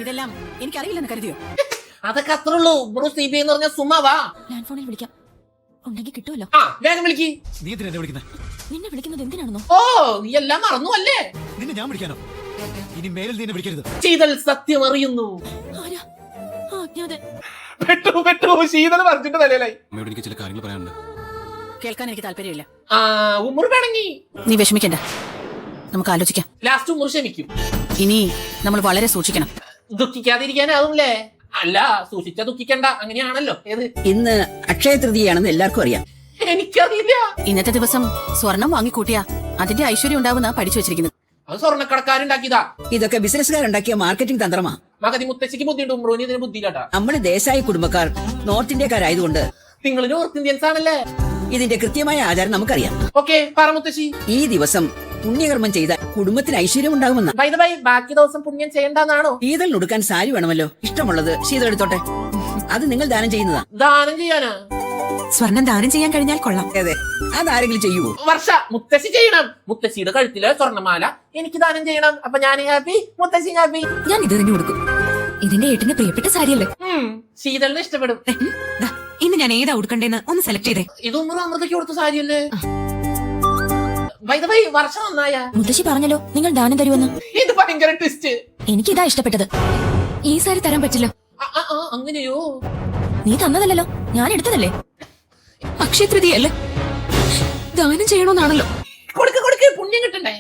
ഇതെല്ലാം എനിക്കറിയില്ലെന്ന് കരുതിയോ? അതൊക്കെ അത്രേ ഉള്ളൂ. ഉമ്മറ് CBI എന്ന് പറഞ്ഞ സുമാവാ. ലാൻഡ് ഫോണിൽ വിളിക്കാം, ഉണ്ടെങ്കിൽ കിട്ടുമല്ലോ. ആ വേഗം വിളിക്ക്. നീ എന്തിനാ എന്നെ വിളിക്കുന്നത്? നിന്നെ വിളിക്കുന്നത് എന്തിനാണെന്നോ? ഓ നീ എല്ലാം മറന്നു അല്ലേ? നിന്നെ ഞാൻ വിളിക്കാനോ? ഇനി മേലിൽ നീ എന്നെ വിളിക്കരുത്. ശീതൾ സത്യം അറിയുന്നു. ആരാ? അജ്ഞാതൻ. പെട്ടു ശീതൾ പറഞ്ഞിട്ട് തലയിലായി. അമ്മയോട് എനിക്ക് ചില കാര്യങ്ങൾ പറയാനുണ്ട്. കേൾക്കാൻ എനിക്ക് താല്പര്യമില്ല. ആ ഉമ്മറ് വേണമെങ്കിൽ നീ വിഷമിക്കണ്ട, നമുക്ക് ആലോചിക്കാം. ലാസ്റ്റ് ഉമ്മറ് ക്ഷമിക്കും. ഇനി നമ്മൾ വളരെ സൂക്ഷിക്കണം. ദുഃഖിക്കാതിരിക്കാനാവുംല്ലേ? അല്ല സൂക്ഷിച്ച ദുഃഖിക്കണ്ട, അങ്ങനെയാണല്ലോ. ഏത് ഇന്ന് അക്ഷയ തൃതീയാണെന്ന് എല്ലാവർക്കും അറിയാം. എനിക്കറിയില്ല. ഇന്നത്തെ ദിവസം സ്വർണം വാങ്ങിക്കൂട്ടിയ അതിന്റെ ഐശ്വര്യം ഉണ്ടാവുന്ന പഠിച്ചു വെച്ചിരിക്കുന്നത്. അത് സ്വർണ്ണക്കടക്കാരുണ്ടാക്കിയതാ. ഇതൊക്കെ ബിസിനസ്സുകാരുണ്ടാക്കിയ മാർക്കറ്റിംഗ് തന്ത്രമാ. മകതി മുത്തശ്ശിക്ക് ബുദ്ധിയുണ്ട്, ഉമ്രോനി ഇതിന് ബുദ്ധിയില്ലാട്ടാ. നമ്മള് ദേശായി കുടുംബക്കാർ നോർത്ത് ഇന്ത്യക്കാരായതുകൊണ്ട് നിങ്ങൾ നോർത്ത് ഇന്ത്യൻസ് ആണല്ലേ? ഇതിന്റെ കൃത്യമായ ആചാരം നമുക്കറിയാം. ഓക്കെ പറ മുത്തശ്ശി. ഈ ദിവസം പുണ്യകർമ്മം ചെയ്ത കുടുംബത്തിന് ഐശ്വര്യം ഉണ്ടാകുമെന്ന്. ബൈ ദ ബൈ, ബാക്കി ദിവസം പുണ്യം ചെയ്യണ്ടെന്നാണോ? ശീതളിന് ഉടുക്കാൻ സാരി വേണമല്ലോ. ഇഷ്ടമുള്ളത് ശീതൾ എടുത്തോട്ടെ. അത് നിങ്ങൾ ദാനം ചെയ്യുന്നതാ. ദാനം ചെയ്യാനാ? സ്വർണം ദാനം ചെയ്യാൻ കഴിഞ്ഞാൽ കൊള്ളാം. അതെ, അതാരെങ്കിലും ചെയ്യുവോ? വർഷ മുത്തശ്ശി ചെയ്യണം. മുത്തശ്ശിയുടെ കഴുത്തിലെ സ്വർണ്ണമാല എനിക്ക് ദാനം ചെയ്യണം. അപ്പൊ ഞാൻ ഹാപ്പി, മുത്തശ്ശി ഹാപ്പി. ഞാൻ ഇത് തന്നെ കൊടുക്കും. ഇതിന്റെ ഏട്ടന്റെ പ്രിയപ്പെട്ട സാരിയല്ലേ? ശീതളിന് ഇഷ്ടപ്പെടും. ഇന്ന് ഞാൻ ഏതാ ഉടുക്കണ്ടേന്ന് ഒന്ന് സെലക്ട് ചെയ്തേ. ഇത് ഉമ്മറ് അമൃതയ്ക്ക് കൊടുത്ത സാരിയല്ലേ? ബൈ ദ ബൈ, വർഷ നന്നായ. മുത്തശ്ശി പറഞ്ഞല്ലോ നിങ്ങൾ ദാനം തരുമെന്ന്. ഇത് ഭയങ്കര ട്വിസ്റ്റ്. എനിക്കിതാ ഇഷ്ടപ്പെട്ടത്. ഈ സാരി തരാൻ പറ്റില്ല. അങ്ങനെയോ? നീ തന്നതല്ലോ, ഞാൻ എടുത്തതല്ലേ. അക്ഷയ തൃതീയല്ലേ, ദാനം ചെയ്യണമെന്നാണല്ലോ. കൊടുക്ക്, പുണ്യം കിട്ടണ്ടേ?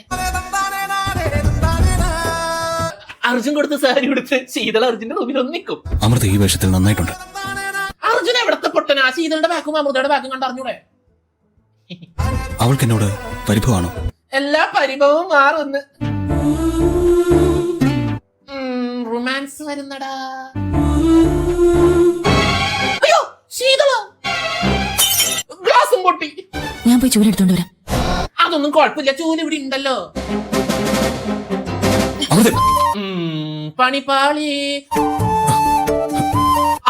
അർജുൻ കൊടുത്ത സാരി കൊടുത്ത് ശീതൾ അർജുന്റെ റൂമിൽ ഒന്ന് നിൽക്കും. അമൃത ഈ വേഷത്തിൽ നന്നായിട്ടുണ്ട്. അർജുൻ എവിടത്തെ പൊട്ടനാ? ശീതളുടെ ബാക്കും അമൃതയുടെ ബാക്കും കണ്ടറിഞ്ഞൂടെ? അവൾക്ക് എന്നോട് പരിഭവമാണോ? എല്ലാ പരിഭവവും മാറുന്നു. റൊമാൻസ് വരുന്നടാ. അയ്യോ ശീതള ഗ്ലാസും പൊട്ടി. ഞാൻ പോയി ചൂലെടുത്തോണ്ട് വരാം. അതൊന്നും കുഴപ്പമില്ല, ചൂല് ഇവിടെ ഉണ്ടല്ലോ. പണിപ്പാളി.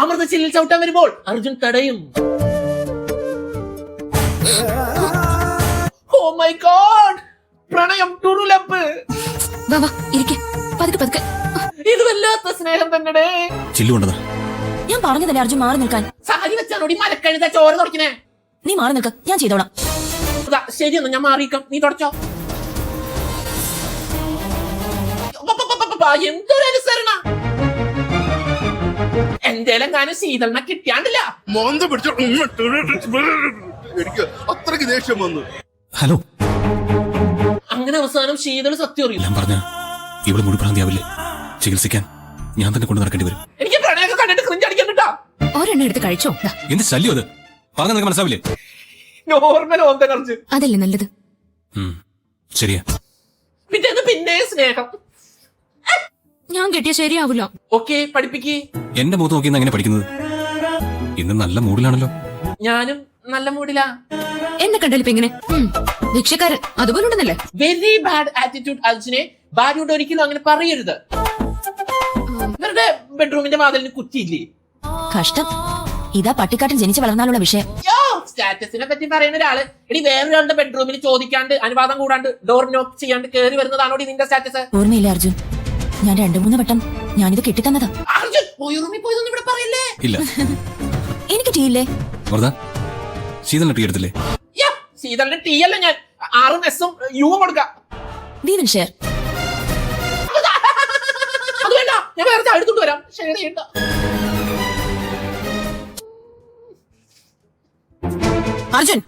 അമൃത ചില്ലിൽ ചവിട്ടാൻ വരുമ്പോൾ അർജുൻ തടയും. ഓ മൈ ഗോഡ്, പ്രണയം തുറുലപ്പ്. വാ വാ ഇരിക്കെ, പതുക്കെ. ഇത് വല്ലാത്ത സ്നേഹം തന്നെ. ചില്ലുകൊണ്ടതാ. ഞാൻ പറഞ്ഞതല്ലേ അർജുൻ മാറി നിൽക്കാൻ. സാരി വെച്ചാണോടി മലക്കഴുത ചോര തുടക്കണേ? നീ മാറി നിൽക്ക, ഞാൻ ചെയ്തോളാം. ശരിയെന്ന് ഞാൻ മാറിയിക്കാം, നീ തുടച്ചോ. എന്തൊരു അനുസരണ. എന്തേലും കാര്യം ശീതളിനെ കിട്ടിയാണ്ടില്ല. എനിക്ക് അത്രയ്ക്ക് ദേഷ്യം വന്നു. ഹലോ, അങ്ങനെ അവസാനം ശീതൾ സത്യം അറിയും. ഞാൻ പറഞ്ഞ ഇവിടെ മുഴുപ്രാന്തിയാവില്ലേ? ചികിത്സിക്കാൻ ഞാൻ തന്നെ കൊണ്ട് നടക്കേണ്ടി വരും. എനിക്ക് പ്രണയൊക്കെ കണ്ടിട്ട് ക്രിഞ്ചടിക്കണ്ടാ. ഒരെണ്ണം എടുത്ത് കഴിച്ചോ. എന്ത് ശല്യം അത്? പറഞ്ഞ നിനക്ക് മനസ്സിലാവില്ലേ? നോർമൽ ഓന്തനർജ്. അതല്ലേ നല്ലത്. ശരിയാ. പിന്നെ സ്നേഹം. ഞാൻ കെട്ടിയ ശരിയാവില്ല. ഓക്കെ പഠിപ്പിക്ക്. എന്റെ മുഖത്ത് നോക്കിയെന്ന് എങ്ങനെ പഠിക്കുന്നത്? ഇന്ന് നല്ല മൂഡിലാണല്ലോ. ഞാനും നല്ല മൂഡിലാ. എന്നെ കണ്ടാലിപ്പോ ഇങ്ങനെ ഭിക്ഷക്കാരൻ അതുപോലെ ഉണ്ടെന്നല്ലേ? Very bad attitude. അർജുനെ ഭാര്യയോട് ഒരിക്കലും അങ്ങനെ പറയരുത്. ഇവരുടെ ബെഡ്റൂമിന്റെ വാതിലിന് കുറ്റിയില്ലേ? കഷ്ടം. ഇതാ പട്ടിക്കാട്ടിൽ ജനിച്ചു വളർന്നാലുള്ള വിഷയം. സ്റ്റാറ്റസിനെ പറ്റി പറയുന്ന ഒരാള് ഇനി വേറൊരാളുടെ ബെഡ്റൂമിൽ ചോദിക്കാണ്ട് അനുവാദം കൂടാണ്ട് ഡോർ നോക്ക് ചെയ്യാണ്ട് കയറി വരുന്നതാണോ നിന്റെ സ്റ്റാറ്റസ്? ഓർമ്മയില്ല അർജുൻ, ഞാൻ 2-3 വട്ടം ഞാനിത് കെട്ടിത്തന്നതാ. അർജുൻ പോയി റൂമിൽ പോയതൊന്നും ഇവിടെ പറയില്ലേ? ഇല്ല. എനിക്ക് ടീ ഇല്ലേ? ശീതളിന് ടീ എടുത്തില്ലേ? ശീതളിന്റെ ടീ അല്ല, ഞാൻ 6 മെസ്സും യുവും കൊടുക്കാം. ദീവൻ ഷെയർ. അത് വേണ്ട, ഞാൻ വേറെ ചായ എടുത്തോണ്ട് വരാം. ഷെയർ ചെയ്യണ്ട. അർജുൻ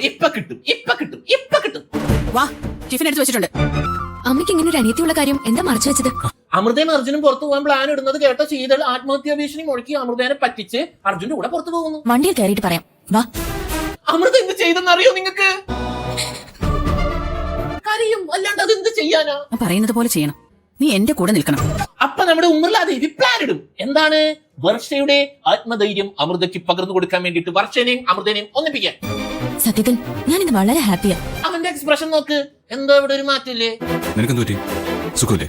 ഇപ്പൊ കിട്ടും. വാ, ടിഫിൻ എടുത്ത് വെച്ചിട്ടുണ്ട്. അമ്മയ്ക്ക് ഇങ്ങനെ ഒരു അനിയത്തിയുള്ള കാര്യം എന്താ മറച്ചു വെച്ചത്? അമൃതയും അർജുനും പുറത്തു പോകാൻ പ്ലാൻ ഇടുന്നത് കേട്ട ശീതൾ ആത്മഹത്യാ ഭീഷണി മുഴക്കി അമൃതേനെ പറ്റിച്ച് അർജുന്റെ കൂടെ പുറത്തു പോകുന്നു. വണ്ടിയിൽ കയറിയിട്ട് പറയാം. വാ. അമൃത എന്ത് ചെയ്തെന്നറിയോ നിങ്ങക്ക്? കരയും, അല്ലാണ്ട് അത് എന്ത് ചെയ്യാനാ? പറയുന്നത് പോലെ ചെയ്യണം. നീ എന്റെ കൂടെ നിൽക്കണം. അപ്പൊ നമ്മുടെ ഉമ്മറിലാദേവി പ്ലാൻ ഇടും. എന്താണ്? വർഷയുടെ ആത്മധൈര്യം അമൃതയ്ക്ക് പകർന്നു കൊടുക്കാൻ വേണ്ടിയിട്ട് വർഷനെയും അമൃതനെയും ഒന്നിപ്പിക്കാൻ. സത്യത്തിൽ ഞാനിത് വളരെ ഹാപ്പിയാ. അവന്റെ എക്സ്പ്രഷൻ നോക്ക്, എന്തോ ഇവിടെ ഒരു മാറ്റില്ലേ? നിനക്കെന്ത് പറ്റി? സുഖമില്ലേ?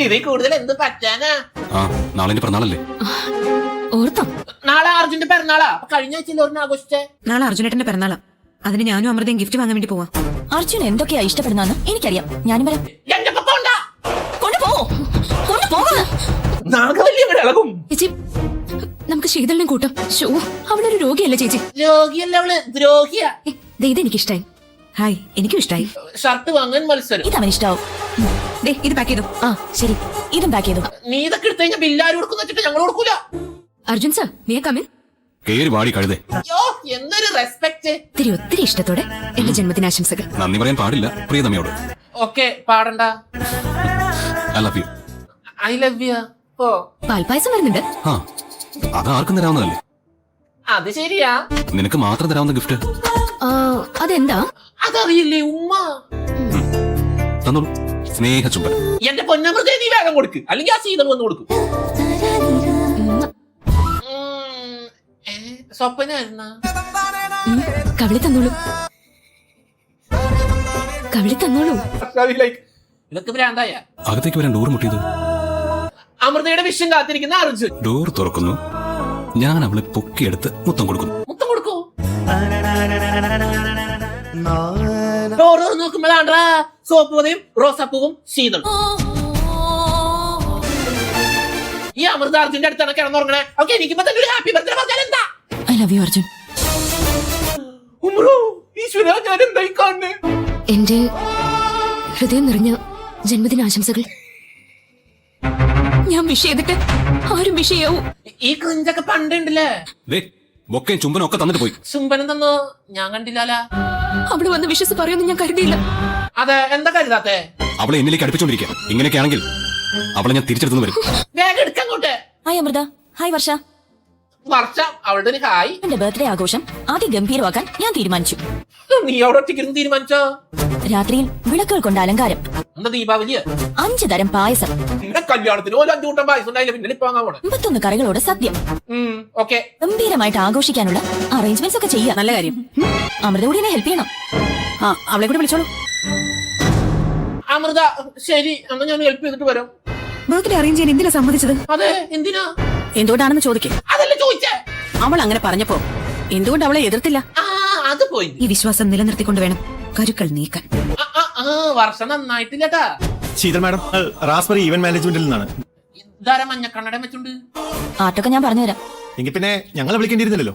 ഇതിൽ കൂടുതൽ എന്ത് പറ്റാനാ? ആ, നാളെ എന്റെ പിറന്നാളല്ലേ? ഓർത്തോ? നാളെ അർജുന്റെ പിറന്നാളാ. അപ്പൊ കഴിഞ്ഞ ആഴ്ചയിൽ ഒരെണ്ണം ആഘോഷിച്ചേ. നാളെ അർജുനേട്ടന്റെ പിറന്നാളാ. അതിന് ഞാനും അമൃതയും ഗിഫ്റ്റ് വാങ്ങാൻ വേണ്ടി പോവാ. അർജുൻ എന്തൊക്കെയാ ഇഷ്ടപ്പെടുന്നെന്ന് എനിക്കറിയാം. ഞാനും വരാം. എന്റെ പപ്പ ഉണ്ടാ കൊണ്ടുപോകും. ചേച്ചി, നമുക്ക് ശീതളിനെ കൂട്ടാം. ഷോ, അവളൊരു രോഗിയല്ലേ ചേച്ചി? രോഗിയല്ല അവള്, ദ്രോഹിയാ. ഇത് എനിക്കിഷ്ടായി. ഹായ്, എനിക്കും ഇഷ്ടായി. ഷർട്ട് വാങ്ങാൻ മത്സരം. ഇത് അവൻ ഇഷ്ടാവും. ഇത് പാക്ക് ചെയ്തു. ആ ശരി, ഇതും പാക്ക് ചെയ്തു. നീ ഇതൊക്കെ എടുത്തു കഴിഞ്ഞാൽ ബില്ലാരും കൊടുക്കുന്ന വെച്ചിട്ട് ഞങ്ങൾ കൊടുക്കൂല. Arjun sir, may come in? കേറി വാടി കഴുതേ. അയ്യോ, എന്തൊരു റെസ്പെക്ട്. ഒത്തിരി ഇഷ്ടത്തോടെ എന്റെ ജന്മദിനാശംസകൾ. നന്ദി പറയാൻ പാടില്ല പ്രിയതമയോട്. ഓക്കെ, പാടണ്ട. I love you. I love you. ഓ, പാൽപ്പായസം വരുന്നുണ്ട്. ആ, അത് ആർക്കും തരാവുന്നതല്ലേ? അത് ശരിയാ. നിനക്ക് മാത്രം തരാവുന്ന ഗിഫ്റ്റ്. അതെന്താ? അതറിയില്ലേ ഉമ്മ? തന്നോളൂ, സ്നേഹ ചുംബനം. എന്റെ പൊന്നമൃതേ, നീ വേഗം കൊടുക്ക്, അല്ലെങ്കിൽ ആ ശീതൾ വന്ന് കൊടുക്കും. സ്വപ്നായിരുന്ന കവിളി തന്നോളൂ. ഇതൊക്കെ ഭ്രാന്തായ. അകത്തേക്ക് വരാൻ ഡോർ മുട്ടിയത്. അമൃതയുടെ വിഷം കാത്തിരിക്കുന്ന അർജുൻ ഡോർ തുറക്കുന്നു. ഞാൻ അവളെ പൊക്കിയെടുത്ത് മുത്തം കൊടുക്കുന്നു. മുത്തം കൊടുക്കൂ. ഡോർ നോക്കുമ്പോഴാണ്ടാ സോപ്പ് പൊതയും റോസാപ്പൂവും ശീതൾ. ഈ അമൃത അർജുന്റെ അടുത്താണ് കിടന്നുറങ്ങണേ. ഓക്കെ, എനിക്കിപ്പോ തന്നെ ഒരു ഹാപ്പി ബർത്ത്ഡേ പറഞ്ഞാൽ എന്താ? I love U Arjun. ഈശ്വര, ഞാൻ എന്തായി കാണുന്നേ? എന്റെ ഹൃദയം നിറഞ്ഞ ജന്മദിനാശംസകൾ. ഞാൻ വിഷ് ചെയ്തിട്ട് ആരും വിഷ് ചെയ്യാവൂ. ഈ ക്രിഞ്ചൊക്കെ പണ്ടുണ്ടല്ലേ? ബൊക്കയും ചുംബനും ഒക്കെ തന്നിട്ട് പോയി. ചുംബനം തന്നോ? ഞാൻ കണ്ടില്ലാല. അവിടെ വന്ന് വിശ്വസ് പറയുമെന്ന് ഞാൻ കരുതിയില്ല. അതെ, എന്താ കരുതാത്തെ? അവളെ എന്നിലേക്ക് അടുപ്പിച്ചോണ്ടിരിക്കുക. ഇങ്ങനെയൊക്കെയാണെങ്കിൽ അവളെ ഞാൻ തിരിച്ചെടുത്തു വരും. വേഗം എടുക്കങ്ങോട്ടെ. ഹായ് അമൃത. ഹായ് വർഷ. വർഷ, അവളുടെ ഒരു ഹായ്. എന്റെ ബർത്ത്ഡേ ആഘോഷം അതിഗംഭീരമാക്കാൻ ഞാൻ തീരുമാനിച്ചു. നീ അവിടെ ഒറ്റയ്ക്കിരുന്ന് തീരുമാനിച്ചോ? രാത്രിയിൽ വിളക്കുകൾ കൊണ്ട് അലങ്കാരം. എന്താ ദീപാവലിയ? 5 തരം പായസം. നിന്റെ കല്യാണത്തിന് ഒരു 5 കൂട്ടം പായസം ഉണ്ടായില്ല, പിന്നെ ഇപ്പൊ വാങ്ങാൻ പോണേ. 51 കറികളോട് സദ്യ. ഓക്കെ, ഗംഭീരമായിട്ട് ആഘോഷിക്കാനുള്ള അറേഞ്ച്മെന്റ്സ് ഒക്കെ ചെയ്യാം. നല്ല കാര്യം. അമൃത കൂടി എന്നെ ഹെൽപ്പ് ചെയ്യണം. ആ, അവളെ കൂടി വിളിച്ചോളൂ. അമൃത, ശരി, എന്നാ ഞാൻ ഹെൽപ്പ് ചെയ്തിട്ട് വരാം. ബർത്ത്ഡേ അറേഞ്ച് ചെയ്യാൻ എന്തിനാ സമ്മതിച്ചത്? അതെ, എന്തിനാ? എന്തുകൊണ്ടാണെന്ന് ചോദിക്കേ. അതല്ലേ ചോദിച്ചേ. അവൾ അങ്ങനെ പറഞ്ഞപ്പോ എന്തുകൊണ്ട് അവളെ എതിർത്തില്ല? അത് പോയി. ഈ വിശ്വാസം നിലനിർത്തിക്കൊണ്ട് വേണം കരുക്കൾ നീക്കാൻ. വർഷം നന്നായിട്ടില്ലട്ടാ. ശീതൾ മാഡം, റാസ്ബറി ഈവന്റ് മാനേജ്മെന്റിൽ നിന്നാണ്. ഇതാരാ മഞ്ഞക്കണ്ണട വെച്ചുണ്ട്? ആർട്ടൊക്കെ ഞാൻ പറഞ്ഞുതരാം. എങ്കിൽ പിന്നെ ഞങ്ങളെ വിളിക്കേണ്ടിയിരുന്നില്ലല്ലോ.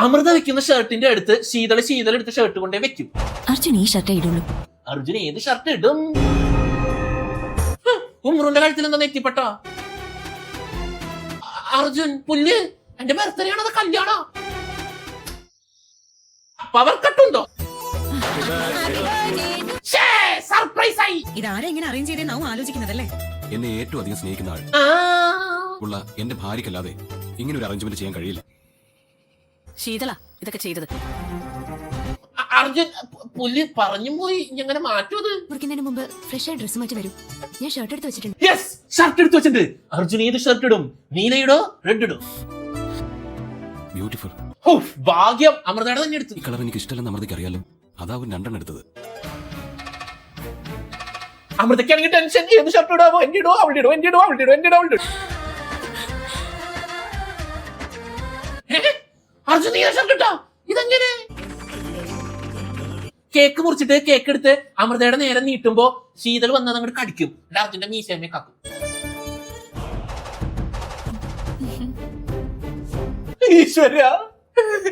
അമൃത വെക്കുന്ന ഷർട്ടിന്റെ അടുത്ത് ശീതൾ എടുത്ത് ഷർട്ട് കൊണ്ടേ വെക്കും. അർജുൻ ഈ ഷർട്ടേ ഇടുള്ളൂ. അർജുൻ ഏത് ഷർട്ട് ഇടും? ഉമ്രുന്റെ കഴുത്തിൽ എന്താ നെറ്റിപ്പെട്ടോ? അർജുൻ, പുല്ല്, എന്റെ ബർത്ത്ഡേ ആണോ കല്യാണോ? പവർ കട്ടുണ്ടോ? സർപ്രൈസ് ആയി. ഇതാരെ ഇങ്ങനെ അറേഞ്ച് ചെയ്തേന്നാവും ആലോചിക്കുന്നതല്ലേ? എന്നെ ഏറ്റവും അധികം സ്നേഹിക്കുന്ന ആൾ ഉള്ള എന്റെ ഭാര്യക്കല്ലാതെ ഇങ്ങനെ ഒരു അറേഞ്ച്മെന്റ് ചെയ്യാൻ കഴിയില്ല. ശീതള ഇതൊക്കെ ചെയ്തത്. അർജുൻ, പുല്ല് പറഞ്ഞും പോയി. ഇങ്ങനെ മാറ്റുമത്. മുറിക്കുന്നതിന് മുമ്പ് ഫ്രഷ് ആയി ഡ്രസ് മാറ്റി വരും. ഞാൻ ഷർട്ട് എടുത്ത് വെച്ചിട്ടുണ്ട്. യെസ്, ഷർട്ട് എടുത്ത് വെച്ചിട്ടുണ്ട്. അർജുൻ ഏത് ഷർട്ട് ഇടും? നീലയിടോ റെഡ് ഇടോ? ബ്യൂട്ടിഫുൾ. ഭാഗ്യം, അമൃതയുടെ തന്നെ എടുത്തു. ഈ കളർ എനിക്ക് ഇഷ്ടമല്ലെന്ന് അമൃതയ്ക്ക് അറിയാലോ. അതാവും 2 എടുത്തത്. അമൃതയ്ക്കാണെങ്കിൽ ടെൻഷൻ. ഏത് ഷർട്ട് ഇടാമോ? എന്റെ ഇടോ, അവളുടെ ഇടോ, എന്റെ ഇടോ, അവളുടെ ഇടോ, എന്റെ ഇടോ, അവളുടെ ഇടോ. അർജുൻ നീല ഷർട്ട് ഇട്ടോ? ഇതെങ്ങനെ? കേക്ക് മുറിച്ചിട്ട് കേക്ക് എടുത്ത് അമൃതയുടെ നേരെ നീട്ടുമ്പോ ശീതൾ വന്നത് അങ്ങോട്ട് കടിക്കും. അർജുന്റെ മീശയമേ കാക്കും. ഈശ്വര,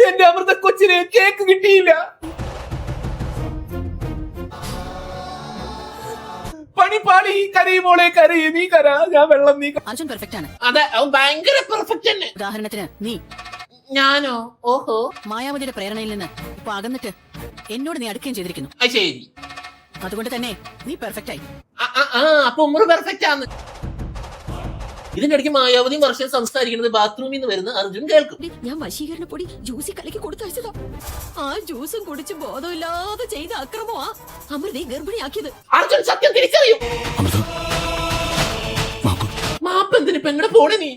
എന്റെ അമൃത കൊച്ചിന് കേക്ക് കിട്ടിയില്ല. പണിപ്പാളി, കരയുമോളെ കരയ്, നീ കര, ഞാൻ വെള്ളം നീ. അർജുൻ പെർഫെക്റ്റ് ആണ്. അതെ, അവൻ ഭയങ്കര പെർഫെക്റ്റ് തന്നെ. ഉദാഹരണത്തിന് നീ. ഞാനോ? ഓഹോ, മായാവതിയുടെ പ്രേരണയിൽ നിന്ന് ഇപ്പൊ അകന്നിട്ട് എന്നോട് നീ അടുക്കുകയും ചെയ്തിരിക്കുന്നു. ശരി. അതുകൊണ്ട് തന്നെ നീ പെർഫെക്റ്റ് ആയി. അപ്പൊ ഉമ്മറ് പെർഫെക്റ്റ് ആണ്. ഇതിന്റെ ഇടയ്ക്ക് മായാവതിയും വർഷം സംസാരിക്കുന്നത് ബാത്റൂമിൽ നിന്ന് വരുന്ന അർജുൻ കേൾക്കും. ഞാൻ വശീകരണ പൊടി ജ്യൂസി കലക്കി കൊടുത്തയച്ചതാ. ആ ജ്യൂസും കുടിച്ച് ബോധമില്ലാതെ ചെയ്ത അക്രമമാ അമൃതയെ ഗർഭിണിയാക്കിയത്. അർജുൻ സത്യം തിരിച്ചറിയും. അമൃത മാപ്പ്. മാപ്പ് എന്തിന് പെങ്ങടെ പോണേ നീ?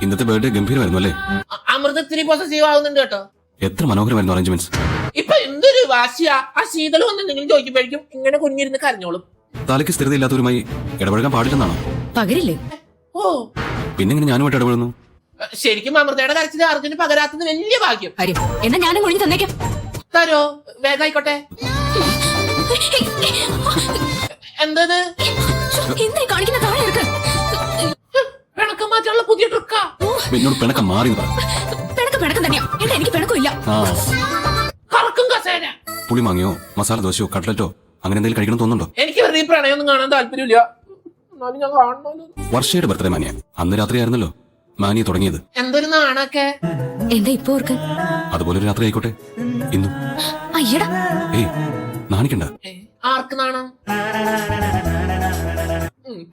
ഇന്നത്തെ ബർത്ത്ഡേ ഗംഭീരമായിരുന്നു അല്ലേ? അമൃതത്തിരി പോസസീവ് ആവുന്നുണ്ട് കേട്ടോ. എത്ര മനോഹരമായിരുന്നു അറേഞ്ച്മെന്റ്സ്. ഇപ്പൊ എന്തൊരു വാശിയാ. ആ ശീതൾ വന്ന് എന്തെങ്കിലും ചോദിക്കുമ്പോഴേക്കും ഇങ്ങനെ കുഞ്ഞിരുന്ന് കരഞ്ഞോളും. തലയ്ക്ക് സ്ഥിരതയില്ലാത്തവരുമായി ഇടപഴകാൻ പാടില്ലെന്നാണോ? പകരില്ലേ? ഓ, പിന്നെ എങ്ങനെ ഞാനുമായിട്ട് ഇടപെടുന്നു? ശരിക്കും അമൃതയുടെ കരച്ചിൽ അർജുന് പകരാത്തത് വലിയ ഭാഗ്യം. കാര്യം എന്നാ ഞാനും കുഞ്ഞു തന്നേക്കാം. തരോ, വേഗായിക്കോട്ടെ. എന്തത് എന്തിനാ കാണിക്കുന്ന? താഴെ ഇറക്ക്. പിണക്കം മാറ്റാനുള്ള പുതിയ ട്രിക്കാ. എന്നോട് പിണക്കം മാറി പറ. പിണക്കം തന്നെയാ. എന്താ എനിക്ക് പിണക്കമില്ല. കറക്കും കസേര. പുളി മാങ്ങിയോ മസാല ദോശയോ കട്ട്ലറ്റോ അങ്ങനെ എന്തെങ്കിലും കഴിക്കണം തോന്നുന്നുണ്ടോ? എനിക്ക് വെറുതെ ഈ പ്രണയമൊന്നും കാണാൻ താല്പര്യമില്ല. എന്നാലും ഞാൻ കാണണമല്ലോ. വർഷയുടെ ബർത്ത്ഡേ മാനിയ അന്ന് രാത്രിയായിരുന്നല്ലോ മാനിയ തുടങ്ങിയത്. എന്തൊരു നാണൊക്കെ. എന്താ ഇപ്പൊ ഓർക്കാൻ? അതുപോലെ ഒരു രാത്രി ആയിക്കോട്ടെ ഇന്നും. അയ്യടാ, ഏയ് നാണിക്കണ്ട. ആർക്ക് നാണം?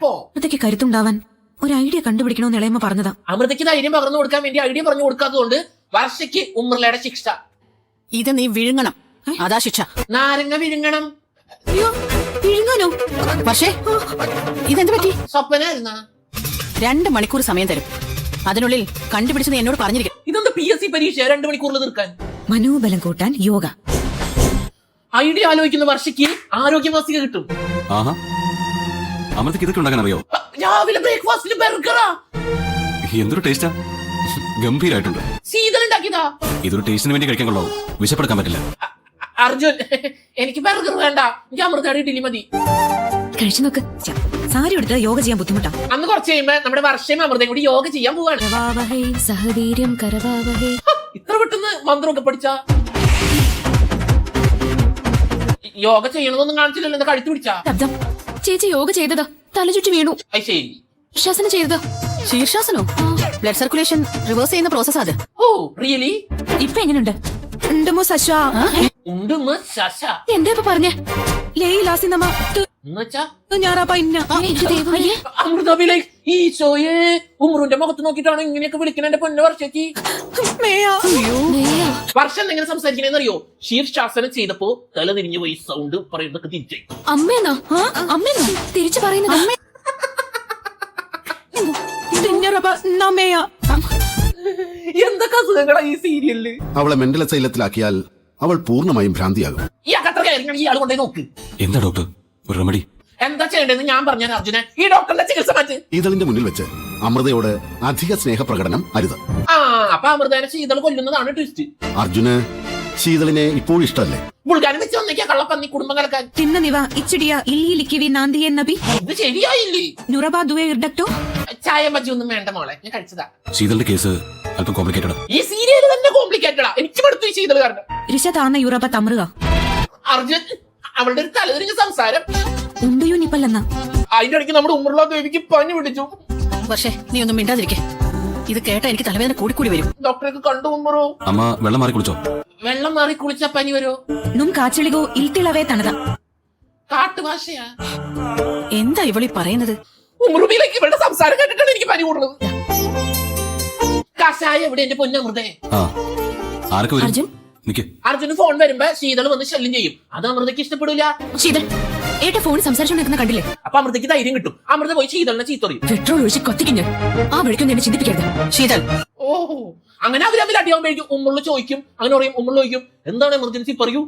പോ. അതൊക്കെ കരുത്തുണ്ടാവാൻ ഒരു ഐഡിയ കണ്ടുപിടിക്കണമെന്ന് ഇളയമ്മ പറഞ്ഞതാ. അമൃതയ്ക്ക് ധൈര്യം പകർന്നു കൊടുക്കാൻ വേണ്ടി ഐഡിയ പറഞ്ഞു കൊടുക്കാത്തതുകൊണ്ട് വർഷയ്ക്ക് ഉമ്മർലയുടെ ശിക്ഷ. ഇത് നീ വിഴുങ്ങണം, അതാ ശിക്ഷ. നാരങ്ങ വിഴുങ്ങണം. അയ്യോ, വിഴുങ്ങാനോ? പക്ഷേ ഇതെന്ത് പറ്റി? സ്വപ്നായിരുന്ന 2 മണിക്കൂർ സമയം തരും. അതിനുള്ളിൽ കണ്ടുപിടിച്ച് നീ എന്നോട് പറഞ്ഞിരിക്കും. ഇതെന്താ PSC പരീക്ഷ 2 മണിക്കൂറിൽ തീർക്കാൻ? മനോബലം കൂട്ടാൻ യോഗ. ഐഡിയ ആലോചിക്കുന്ന വർഷയ്ക്ക് ആരോഗ്യമാസിക കിട്ടും. ആഹാ, അമൃതയ്ക്ക് ഇതൊക്കെ ഉണ്ടാക്കാൻ അറിയോ? രാവിലെ ബ്രേക്ക്ഫാസ്റ്റിന് ബർഗറാ. എന്തൊരു ടേസ്റ്റാ. ഗംഭീരായിട്ടുണ്ട്. ശീതൾ ഉണ്ടാക്കിയതാ. ഇതൊരു ടേസ്റ്റിന് വേണ്ടി കഴിക്കാൻ കൊള്ളാവൂ, വിശപ്പെടുക്കാൻ പറ്റില്ല. അർജുൻ, എനിക്ക് ബർഗർ വേണ്ട. എനിക്ക് അമൃതയുടെ ഇഡ്ഡലി മതി. കഴിച്ചു നോക്ക്. സാരി എടുത്ത് യോഗ ചെയ്യാൻ ബുദ്ധിമുട്ടാ. അന്ന് കുറച്ച് കഴിയുമ്പോ നമ്മുടെ വർഷയും അമൃതയും കൂടി യോഗ ചെയ്യാൻ പോവാണ്. കരവാവഹേ സഹവീര്യം കരവാവഹേ. ഇത്ര പെട്ടെന്ന് മന്ത്രമൊക്കെ പഠിച്ചാ? യോഗ ചെയ്യണമെന്നൊന്നും കാണിച്ചില്ലല്ലോ. എന്താ കഴുത്ത് പിടിച്ചാ? ശബ്ദം. ചേച്ചി യോഗ ചെയ്തതാ. തലചുറ്റി വീണു. അത് ശരി. ശ്വസനം ചെയ്തതാ. ശീർഷാസനോ? ബ്ലഡ് സർക്കുലേഷൻ റിവേഴ്സ് ചെയ്യുന്ന പ്രോസസ് അത്. ഓ, റിയലി? ഇപ്പൊ എങ്ങനെയുണ്ട്? ഉണ്ടുമോ സശ? ഉണ്ടുമ ശശ എന്താ ഇപ്പൊ പറഞ്ഞേ? എന്നുവെച്ചാ അമൃത ഈശോയെ, ഉമ്രുന്റെ മുഖത്ത് നോക്കിയിട്ടാണ് ഇങ്ങനെയൊക്കെ വിളിക്കണ എന്റെ പൊന്ന വർഷയ്ക്ക്. വർഷം എങ്ങനെ സംസാരിക്കണേന്ന് അറിയോ? ശീർഷാസനം ചെയ്തപ്പോ തല തിരിഞ്ഞു പോയി സൗണ്ട് പറയുന്നതൊക്കെ തിരിച്ചു. അമ്മേന്നാ? അമ്മേന്നാ തിരിച്ചു പറയുന്നത്? എന്തൊക്കെ അസുഖങ്ങളാ ഈ സീരിയലില്. അവളെ മെന്റൽ അസൈലത്തിലാക്കിയാൽ അവൾ പൂർണ്ണമായും ഭ്രാന്തിയാകും. ഈ അകത്ര കയറി ഇയാൾ കൊണ്ടേ നോക്ക്. എന്താ ഡോക്ടർ ഒരു റെമഡി? എന്താ ചെയ്യേണ്ടതെന്ന് ഞാൻ പറഞ്ഞാൽ അർജുന, ഈ ഡോക്ടറിന്റെ ചികിത്സ മാറ്റ്. ഈതളിന്റെ മുന്നിൽ വെച്ച് അമൃതയോട് അധിക സ്നേഹപ്രകടനം അരുത്. ആ, അപ്പൊ അമൃതനെ ശീതൾ കൊല്ലുന്നതാണ് ട്വിസ്റ്റ്. അർജുന് ശീതളിനെ ഇപ്പോൾ ഇഷ്ടമല്ലേ? ബുൾഗാരം വെച്ച് വന്നേക്കാ കള്ളപ്പന്നി കുടുംബം കലക്കാൻ. തിന്നനിവ ഇച്ചിടിയ ഇല്ലിലിക്കിവി നാന്തിയെ നബി ഇത് ശരിയായില്ലേ? നുറബാ ദുവേ ഇർഡക്ടോ. ചായ മജ്ജി ഒന്നും വേണ്ട മോളെ, ഞാൻ കഴിച്ചതാ. ശീതളിന്റെ കേസ് അല്പം കോംപ്ലിക്കേറ്റഡ്. ഈ സീരിയൽ തന്നെ കോംപ്ലിക്കേറ്റഡാ. എനിക്ക് മടുത്തു ഈ ശീതൾ കാരണം. രിഷ താന്ന യുറബ തമറുക. അർജുൻ, അവളുടെ ഒരു തലതിരിഞ്ഞ സംസാരം. ഉണ്ടയോ നിപ്പല്ലെന്ന. അതിന്റെ ഇടയ്ക്ക് നമ്മുടെ ഉമ്മറുള്ള ദേവിക്ക് പനി പിടിച്ചു. പക്ഷേ നീ ഒന്നും മിണ്ടാതിരിക്കേ. ഇത് കേട്ടാ എനിക്ക് തലവേദന കൂടിക്കൂടി വരും. ഡോക്ടറൊക്കെ കണ്ടു ഉമ്മറോ? അമ്മ വെള്ളം മാറി കുളിച്ചോ? വെള്ളം മാറി കുളിച്ച പനി വരോ? നും കാച്ചിളികോ ഇൽത്തിളവേ തണത. കാട്ടുഭാഷയാ. എന്താ ഇവളി പറയുന്നത്? ഉമ്മറുബിയിലേക്ക് ഇവളുടെ സംസാരം കേട്ടിട്ടാണ് എനിക്ക് പനി കൂടുന്നത്. കഷായ എവിടെ എന്റെ പൊന്നമൃതേ? ആ, ആരൊക്കെ വരും? അർജുൻ, നിക്ക്. അർജുന് ഫോൺ വരുമ്പോ ശീതൾ വന്ന് ശല്യം ചെയ്യും. അത് അമൃതയ്ക്ക് ഇഷ്ടപ്പെടില്ല. ശീതൾ ഏട്ട ഫോൺ സംസാരിച്ചോണ്ടിരിക്കുന്ന കണ്ടില്ലേ? അപ്പൊ അമൃതയ്ക്ക് ധൈര്യം കിട്ടും. അമൃത പോയി ശീതളിനെ ചീത്തറിയും. പെട്രോൾ ഒഴിച്ച് കത്തിക്കുന്നു. ആ വഴിക്കൊന്നും എന്നെ ചിന്തിപ്പിക്കരുത്. ശീതൾ, ഓഹോ, അങ്ങനെ അവരമ്മിൽ അടിയാകുമ്പോഴേക്കും ഉമ്മുള്ള ചോദിക്കും. അങ്ങനെ പറയും, ഉമ്മുള്ള ചോദിക്കും, എന്താണ് എമർജൻസി പറയൂ.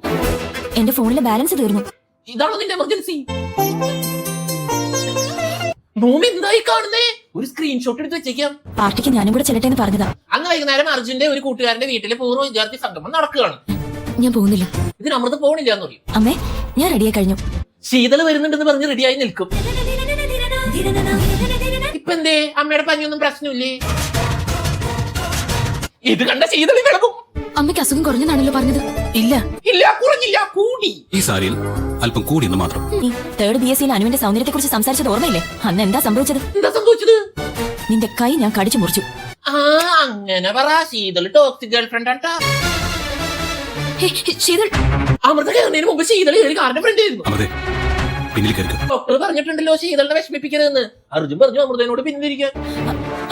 എന്റെ ഫോണിലെ ബാലൻസ് തീർന്നു. ഇതാണോ നിന്റെ എമർജൻസി? ഭൂമി എന്തായി കാണുന്നേ? ഒരു സ്ക്രീൻഷോട്ട് എടുത്ത് വെച്ചേക്കാം. പാർട്ടിക്ക് ഞാനും കൂടെ ചെല്ലട്ടെ എന്ന് പറഞ്ഞതാ. അന്ന് വൈകുന്നേരം അർജുന്റെ ഒരു കൂട്ടുകാരന്റെ വീട്ടിലെ പൂർവ്വ വിദ്യാർത്ഥി സംഗമം നടക്കുകയാണ്. ഞാൻ പോകുന്നില്ല. ഇതിന് അമൃത പോണില്ല എന്ന് പറയും. അമ്മേ, ഞാൻ റെഡിയായി കഴിഞ്ഞു. ശീതൾ വരുന്നുണ്ടെന്ന് പറഞ്ഞ് റെഡിയായി നിൽക്കും. ഇപ്പൊ എന്തേ അമ്മയുടെ പനിയൊന്നും പ്രശ്നമില്ലേ? ഇത് കണ്ട ശീതൾ വിളകും. അമ്മയ്ക്ക് അസുഖം കുറഞ്ഞെന്നാണല്ലോ പറഞ്ഞത്. ഇല്ല ഇല്ല, കുറഞ്ഞില്ല, കൂടി. ഈ സാരിയിൽ അല്പം കൂടിയെന്ന് മാത്രം. നീ 3rd BSc അനുവിന്റെ സൗന്ദര്യത്തെ കുറിച്ച് സംസാരിച്ചത് ഓർമ്മയില്ലേ? അന്ന് എന്താ സംഭവിച്ചത്? എന്താ സംഭവിച്ചത്? നിന്റെ കൈ ഞാൻ കടിച്ചു മുറിച്ചു. ആ, അങ്ങനെ പറ. ശീതൾ ടോക്സിക് ഗേൾഫ്രണ്ട് ആട്ടാ. ശീതൾ, അമൃത കയറുന്നതിന് മുമ്പ് ശീതൾ ഒരു കാറിന്റെ ഫ്രണ്ട് ആയിരുന്നു. അമൃതേ, പിന്നിൽ കയറിക്കോ. ഡോക്ടർ പറഞ്ഞിട്ടുണ്ടല്ലോ ശീതളിനെ വിഷമിപ്പിക്കരുതെന്ന്. അർജുൻ പറഞ്ഞു അമൃതനോട് പിന്നിലിരിക്കാൻ.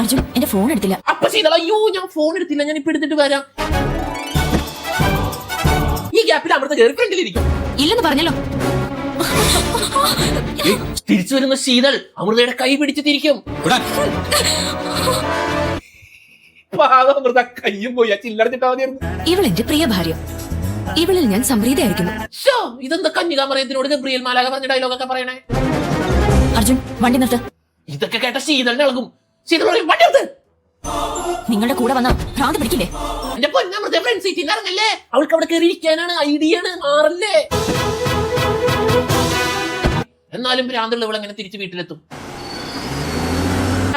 അർജുൻ എന്റെ ഫോൺ എടുത്തില്ല. അപ്പൊ ശീതള, അയ്യോ ഞാൻ ഫോൺ എടുത്തില്ല, ഞാൻ ഇപ്പൊ എടുത്തിട്ട് വരാം. ഈ ഗ്യാപ്പിൽ അമൃത കയറി ഫ്രണ്ടിലിരിക്കും. ഇല്ലെന്ന് പറഞ്ഞല്ലോ. തിരിച്ചു വരുന്ന ശീതൾ അമൃതയുടെ കൈ പിടിച്ച് തിരിക്കും. അമൃത കയ്യും പോയി ചില്ലടച്ചിട്ടാ മതിയായിരുന്നു. ഇവൾ എന്റെ പ്രിയ ഭാര്യ, ഇവളിൽ ഞാൻ സംപ്രീതയായിരിക്കുന്നു. ഇതെന്താ കന്യകാമറിയത്തിനോട് ഗബ്രിയേൽ മാലാഖ പറഞ്ഞ ഡയലോഗൊക്കെ പറയണേ? അർജുൻ വണ്ടി നിർത്ത്. ഇതൊക്കെ കേട്ട ശീതളിന് ഇളകും. ശീതൾ പറയും വണ്ടി നിർത്ത്. നിങ്ങളുടെ കൂടെ വന്ന ഭ്രാന്ത് പിടിക്കില്ലേ? എന്റെ പൊന്നമൃത ഫ്രണ്ട് സീറ്റിൽ ഇറങ്ങല്ലേ, അവൾക്ക് അവിടെ കയറി ഇരിക്കാനാണ്, ഐഡിയ ആണ്, മാറല്ലേ. എന്നാലും ഭ്രാന്തുള്ള ഇവൾ എങ്ങനെ തിരിച്ച് വീട്ടിലെത്തും?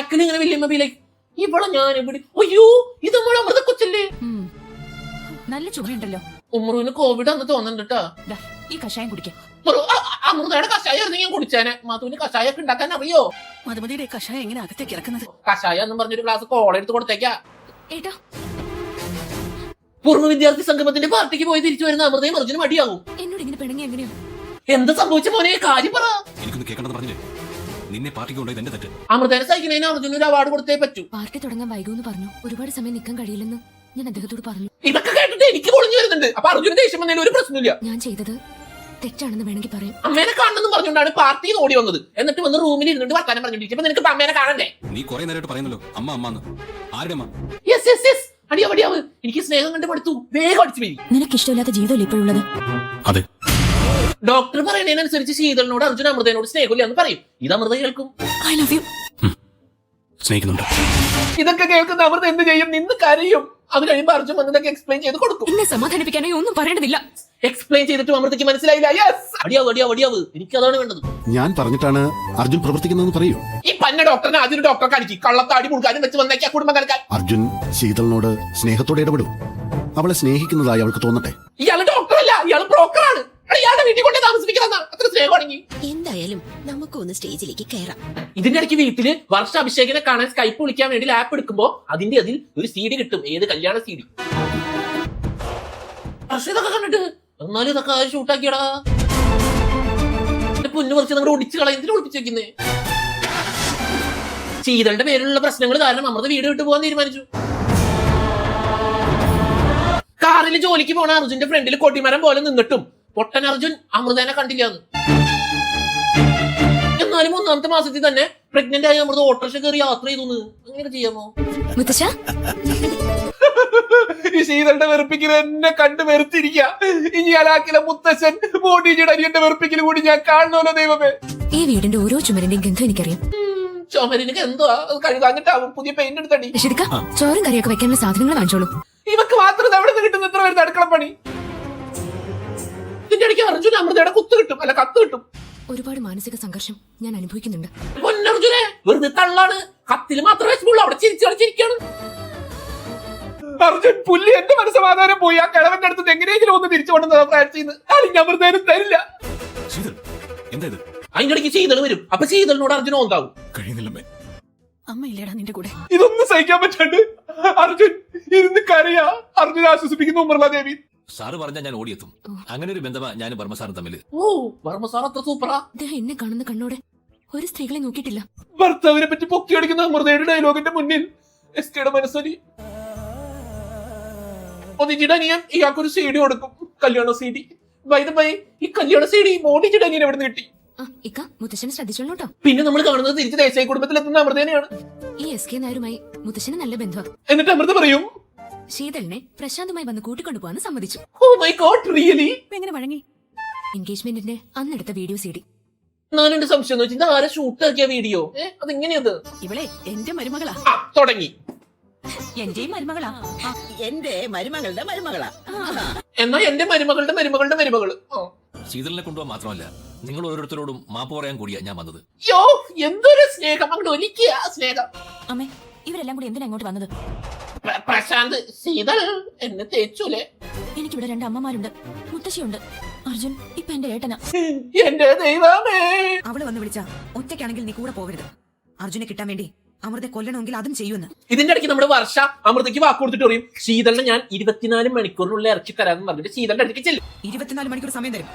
അക്കിൽ ഇങ്ങനെ വലിയ മൊബൈലേക്ക് ഇവളെ ഞാൻ എവിടെ? അയ്യോ ഇത് നമ്മളെ അമൃത കൊച്ചല്ലേ. നല്ല ചുമയുണ്ടല്ലോ. ഉമ്രുവിന് കോവിഡ് ആണെന്ന് തോന്നുന്നുണ്ട് കേട്ടോ. ഈ കഷായം കുടിക്കാം. അമൃതയുടെ കഷായം ആയിരുന്നു ഞാൻ കുടിച്ചേനെ. മധുവിന് കഷായം ഒക്കെ ഉണ്ടാക്കാൻ അറിയോ? മധുമതിയുടെ കഷായം എങ്ങനെ അകത്തേക്ക് ഇറക്കുന്നത്? കഷായം എന്നും പറഞ്ഞൊരു ഗ്ലാസ് കോള എടുത്ത് കൊടുത്തേക്കാ. ഏട്ടാ, പൂർവ്വ വിദ്യാർത്ഥി സംഗമത്തിന്റെ പാർട്ടിക്ക് പോയി തിരിച്ചു വരുന്ന അമൃതയും അർജുനും മടിയാവും. എന്നോട് ഇങ്ങനെ പിണങ്ങി എങ്ങനെയോ? എന്ത് സംഭവിച്ച മോനെ, കാര്യം പറ. എനിക്കൊന്ന് കേൾക്കണമെന്ന് പറഞ്ഞില്ലേ, നിന്നെ പാർട്ടിക്ക് കൊണ്ടുപോയത് എന്റെ തെറ്റ്. അമൃതനെ സഹിക്കുന്നതിന് അർജുന ഒരു അവാർഡ് കൊടുത്തേ പറ്റൂ. പാർട്ടി തുടങ്ങാൻ വൈകുമെന്ന് പറഞ്ഞു. ഒരുപാട് സമയം നിൽക്കാൻ കഴിയില്ലെന്ന് ഞാൻ അദ്ദേഹത്തോട് പറഞ്ഞു. ഇതൊക്കെ കേട്ടിട്ട് എനിക്ക് പൊളിഞ്ഞു വരുന്നുണ്ട്. അപ്പൊ അർജുന ദേഷ്യം വന്നതിൽ ഒരു പ്രശ്നമില്ല. ഞാൻ ചെയ്തത് തെറ്റാണെന്ന് വേണമെങ്കിൽ പറയാം. അമ്മേനെ കാണണമെന്ന് പറഞ്ഞുകൊണ്ടാണ് പാർട്ടിയിൽ ഓടി വന്നത്. എന്നിട്ട് വന്ന് റൂമിൽ ഇരുന്നിട്ട് വർത്താനം പറഞ്ഞോണ്ടിരിക്കും. നിനക്ക് അമ്മേനെ കാണണ്ടേ? നീ കുറെ നേരമായിട്ട് പറയുന്നല്ലോ അമ്മ അമ്മന്ന്. ആരുടെ അമ്മ? യെസ് യെസ് യെസ്, അടിയാവ്. എനിക്ക് സ്നേഹം കണ്ട് പഠിത്തു, വേഗം അടിച്ചു പോയി. നിനക്ക് ഇഷ്ടമില്ലാത്ത ജീവിതമല്ലേ ഇപ്പോഴുള്ളത്? അതെ. ഡോക്ടർ പറയുന്നതിനനുസരിച്ച് ശീതളിനോട് അർജുന അമൃതയോട് സ്നേഹമില്ല എന്ന് പറയും. ഇത് അമൃത കേൾക്കും. I love U. സ്നേഹിക്കുന്നുണ്ട്. ഇതൊക്കെ കേൾക്കുന്ന അമൃത എന്ത് ചെയ്യും? നിന്ന് കരയും. അത് കഴിയുമ്പോൾ അർജുൻ വന്നതൊക്കെ എക്സ്പ്ലെയിൻ ചെയ്ത് കൊടുക്കും. എന്നെ സമാധാനിപ്പിക്കാനോ ഒന്നും പറയേണ്ടതില്ല. എക്സ്പ്ലെയിൻ ചെയ്തിട്ട് അമൃതയ്ക്ക് മനസ്സിലായില്ല. യെസ്, അടിയാവ്. എനിക്ക് അതാണ് വേണ്ടത്. ഞാൻ പറഞ്ഞിട്ടാണ് അർജുൻ പ്രവർത്തിക്കുന്നതെന്ന് പറയൂ. ഈ പന്ന ഡോക്ടറിനെ ആദ്യം ഡോക്ടറെ കാണിക്കും. കള്ളത്താടി മുഴുക്കാനും വെച്ച് വന്നേക്കാ കുടുംബം കലക്കാൻ. അർജുൻ ശീതളിനോട് സ്നേഹത്തോടെ ഇടപെടും. അവളെ സ്നേഹിക്കുന്നതായി അവൾക്ക് തോന്നട്ടെ. ഇയാള് ഡോക്ടറല്ല, ഇയാള് ബ്രോക്കറാണ്. ഇയാളുടെ വീട്ടിൽ കൊണ്ടേ താമസിപ്പിക്കുന്ന അത്ര സ്നേഹമാണെങ്കിൽ എന്തായാലും നമുക്കൊന്ന് സ്റ്റേജിലേക്ക് കയറാം. ഇതിന്റെ ഇടയ്ക്ക് വീട്ടില് വർഷ അഭിഷേകിനെ കാണാൻ സ്കൈപ്പ് വിളിക്കാൻ വേണ്ടി ലാപ്പ് എടുക്കുമ്പോ അതിൽ ഒരു CD കിട്ടും. ഏത് കല്യാണ CD. ഇതൊക്കെ കണ്ടിട്ട് എന്നാലും ഇതൊക്കെ ഷൂട്ടാക്കിയടാ. പൊന്നു കുറച്ച് നമ്മുടെ ഒടിച്ചു കളയാൻ എന്തിനാ ഒളിപ്പിച്ചു വെക്കുന്നേ? ശീതളുടെ പേരിലുള്ള പ്രശ്നങ്ങൾ കാരണം അമൃത വീട് വിട്ടു പോകാൻ തീരുമാനിച്ചു. കാറിൽ ജോലിക്ക് പോണ അർജുന്റെ ഫ്രണ്ടിൽ കൊടിമരം പോലെ നിന്നിട്ടും പൊട്ടൻ അർജുൻ അമൃതനെ കണ്ടില്ലാന്ന്. എന്നാലും 1ാമത്തെ മാസത്തിൽ തന്നെ പ്രഗ്നന്റ് ആയ അമൃത ഓട്ടോറിക്ഷ കയറി യാത്ര ചെയ്തു. അങ്ങനെയൊക്കെ ചെയ്യാമോ? മുത്തശ്ശ, ഈ ശീതളുടെ വെറുപ്പിക്കൽ എന്നെ കണ്ട് വെറുത്തിരിക്കുക. ഇനി അലാക്കിലെ മുത്തശ്ശൻ മോഡിജിയുടെ അരിയന്റെ വെറുപ്പിക്കൽ കൂടി ഞാൻ കാണണമല്ലോ ദൈവമേ. ഈ വീടിന്റെ ഓരോ ചുമരിന്റെയും ഗന്ധം എനിക്കറിയാം. ചുമരിന് എന്തുവാ? അത് കഴുകാഞ്ഞിട്ടാവും. പുതിയ പെയിന്റ് എടുത്തടി. രക്ഷിതിക്ക, ചോറും കറിയൊക്കെ വെക്കാനുള്ള സാധനങ്ങൾ വാങ്ങിച്ചോളൂ. ഇവക്ക് മാത്രം എവിടെ നിന്ന് കിട്ടുന്ന എത്ര പേരുടെ അടുക്കളപ്പണി? ഇതിന്റെ ഇടയ്ക്ക് അർജുൻ അമൃതയുടെ കുത്ത് കിട്ടും, അല്ല കത്ത് കിട്ടും. ഒരുപാട് മാനസിക സംഘർഷം ഞാൻ അനുഭവിക്കുന്നുണ്ട്. പൊന്നർജുനെ വെറുതെ തള്ളാണ്. കത്തിൽ മാത്രമേ വെച്ചിട്ടുള്ളൂ, അവിടെ ചിരിച്ചു കളിച്ചിരിക്കാണ്. അർജുൻ പുല്ലി എന്റെ മനസ്സമാധാനം പോയി. ആ കിഴവന്റെ അടുത്ത് എങ്ങനെയെങ്കിലും ഒന്ന് തിരിച്ചു കൊണ്ടുവന്ന പ്രാർത്ഥിന്ന് അമൃതേനും തരില്ല. എന്താ ഇത്? അതിന്റെ ഇടയ്ക്ക് ശീതൾ വരും. അപ്പൊ ശീതളിനോട് അർജുൻ ഓന്താവും. കഴിയുന്നില്ലമ്മേ. അമ്മ ഇല്ലേടാ നിന്റെ കൂടെ? ഇതൊന്നും സഹിക്കാൻ പറ്റാണ്ട് അർജുൻ ഇരുന്ന് കരയാ. അർജുൻ ആശ്വസിപ്പിക്കുന്നു ഉമർല ദേവി. സാറ് പറഞ്ഞാൽ ഞാൻ ഓടിയെത്തും. അങ്ങനെ ഒരു ബന്ധമാ ഞാൻ വർമ്മസാറും തമ്മിൽ. ഓ, വർമ്മ സാർ അത്ര സൂപ്പറാ. അദ്ദേഹം എന്നെ കാണുന്ന കണ്ണോടെ ഒരു സ്ത്രീകളെ നോക്കിയിട്ടില്ല. ഭർത്താവിനെ പറ്റി പൊക്കി അടിക്കുന്ന അമൃതയുടെ ഡയലോഗിന്റെ മുന്നിൽ എസ്കയുടെ മനസ്സരി. മോദിജിയുടെ അനിയൻ ഇയാൾക്കൊരു CD കൊടുക്കും, കല്യാണ CD. ബൈ ഈ കല്യാണ CD മോദിജിയുടെ അനിയൻ എവിടെ നിന്ന് കിട്ടി? ഇക്ക, മുത്തശ്ശനെ ശ്രദ്ധിച്ചോളൂ കേട്ടോ. പിന്നെ നമ്മൾ കാണുന്നത് തിരിച്ച് ദേശീയ കുടുംബത്തിലെത്തുന്ന അമൃതേനെയാണ്. ഈ SK നായരുമായി മുത്തശ്ശന് നല്ല ബന്ധം. എന്നിട്ട് അമൃത പറയും ശീതളിനെ പ്രശാന്തുമായി വന്ന് കൂട്ടിക്കൊണ്ടുപോകാന്ന് സമ്മതിച്ചു. Oh my God, really? എങ്ങനെ വഴങ്ങി? എൻഗേജ്മെന്റിന്റെ അന്നെടുത്ത വീഡിയോ CD. ഞാനെന്റെ സംശയം എന്ന് വെച്ചാൽ ആരെ ഷൂട്ട് ആക്കിയ വീഡിയോ? അതെങ്ങനെയത്? ഇവളെ എന്റെ മരുമകളാ. തുടങ്ങി. എന്റെയും മരുമകളാ. എന്റെ മരുമകളുടെ മരുമകളാ. എന്നാ എന്റെ മരുമകളുടെ മരുമകളുടെ മരുമകള്. ശീതളിനെ കൊണ്ടുപോകാൻ മാത്രമല്ല നിങ്ങൾ ഓരോരുത്തരോടും മാപ്പ് പറയാൻ കൂടിയാ ഞാൻ വന്നത്. യോ, എന്തൊരു സ്നേഹം, അങ്ങോട്ട് ഒലിക്കുക സ്നേഹം. അമ്മേ, ഇവരെല്ലാം കൂടി എന്തിനാ ഇങ്ങോട്ട് വന്നത്? പ്രശാന്ത് ശീതൾ എന്നെ തേച്ചൂലേ? എനിക്കിവിടെ 2 അമ്മമാരുണ്ട്, മുത്തശ്ശിയുണ്ട്. അർജുൻ ഇപ്പൊ എന്റെ ഏട്ടനാ. എന്റെ ദൈവമേ. അവള് വന്ന് വിളിച്ച ഒറ്റയ്ക്കാണെങ്കിൽ നീ കൂടെ പോകരുത്. അർജുനെ കിട്ടാൻ വേണ്ടി അമൃതെ കൊല്ലണമെങ്കിൽ അതും ചെയ്യുമെന്ന്. ഇതിന്റെ ഇടയ്ക്ക് നമ്മുടെ വർഷ അമൃതയ്ക്ക് വാക്ക് കൊടുത്തിട്ട് പറയും ശീതളിനെ ഞാൻ 24 മണിക്കൂറിനുള്ളിൽ ഇറക്കി തരാമെന്ന് പറഞ്ഞിട്ട് ശീതളിന്റെ അടുത്തേക്ക് ചെല്ലും. 24 മണിക്കൂർ സമയം തരും,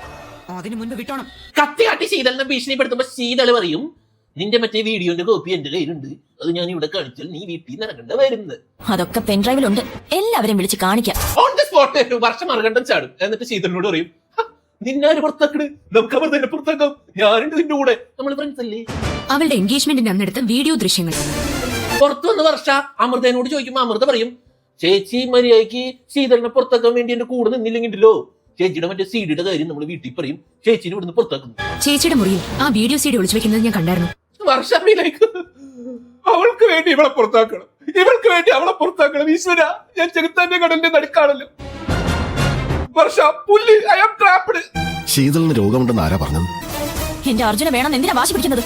അതിന് മുൻപ് വിട്ടോണം. കത്തി കാട്ടി ശീതളിനെ ഭീഷണിപ്പെടുത്തുമ്പോ ശീതള് പറയും നിന്റെ മറ്റേ വീഡിയോന്റെ കോപ്പി എന്റെ കയ്യിലുണ്ട്. അത് ഞാൻ ഇവിടെ കാണിച്ചാൽ നീ വീട്ടിൽ നിന്ന് ഇറങ്ങേണ്ട വരുന്നത്. അതൊക്കെ പെൻഡ്രൈവിലുണ്ട്, എല്ലാവരും വിളിച്ച് കാണിക്കാം. ഓൺ ദ സ്പോട്ട് വർഷം മറുകണ്ടം ചാടും. എന്നിട്ട് ശീതളിനോട് പറയും, നിന്നാര് പുറത്താക്കണ്, നമുക്ക് അവർ തന്നെ പുറത്താക്കാം, ഞാനുണ്ട് നിന്റെ കൂടെ, നമ്മൾ ഫ്രണ്ട്സ് അല്ലേ. അവളുടെ എൻഗേജ്മെന്റിന്റെ അന്നെടുത്ത വീഡിയോ ദൃശ്യങ്ങൾ പുറത്തു വന്ന വർഷ അമൃതനോട് ചോദിക്കുമ്പോ അമൃത പറയും, ചേച്ചി മര്യാദയ്ക്ക് ശീതളിനെ പുറത്താക്കാൻ വേണ്ടി എന്റെ കൂടെ നിന്നില്ലെങ്കിലോ ചേച്ചിയുടെ മറ്റേ സീഡിയുടെ കാര്യം നമ്മൾ വീട്ടിൽ പറയും, ചേച്ചിനെ ഇവിടുന്ന് പുറത്താക്കുന്നു. ചേച്ചിയുടെ മുറിയിൽ ആ വീഡിയോ സീഡി ഒളിച്ചു വെക്കുന്നത് ഞാൻ കണ്ടായിരുന്നു. വർഷയിലേക്ക് അവൾക്ക് വേണ്ടി ഇവളെ പുറത്താക്കണം, ഇവൾക്ക് വേണ്ടി അവളെ പുറത്താക്കണം. ഈശ്വര, ഞാൻ ചെകുത്താന്റെ കടലിന്റെ നടുക്കാണല്ലോ. വർഷ പുല്ല്, ഐ ആം ട്രാപ്ഡ്. ശീതളിന് രോഗമുണ്ടെന്ന് ആരാ പറഞ്ഞത്? എന്റെ അർജുന വേണം എന്തിനാ വാശി പിടിക്കുന്നത്?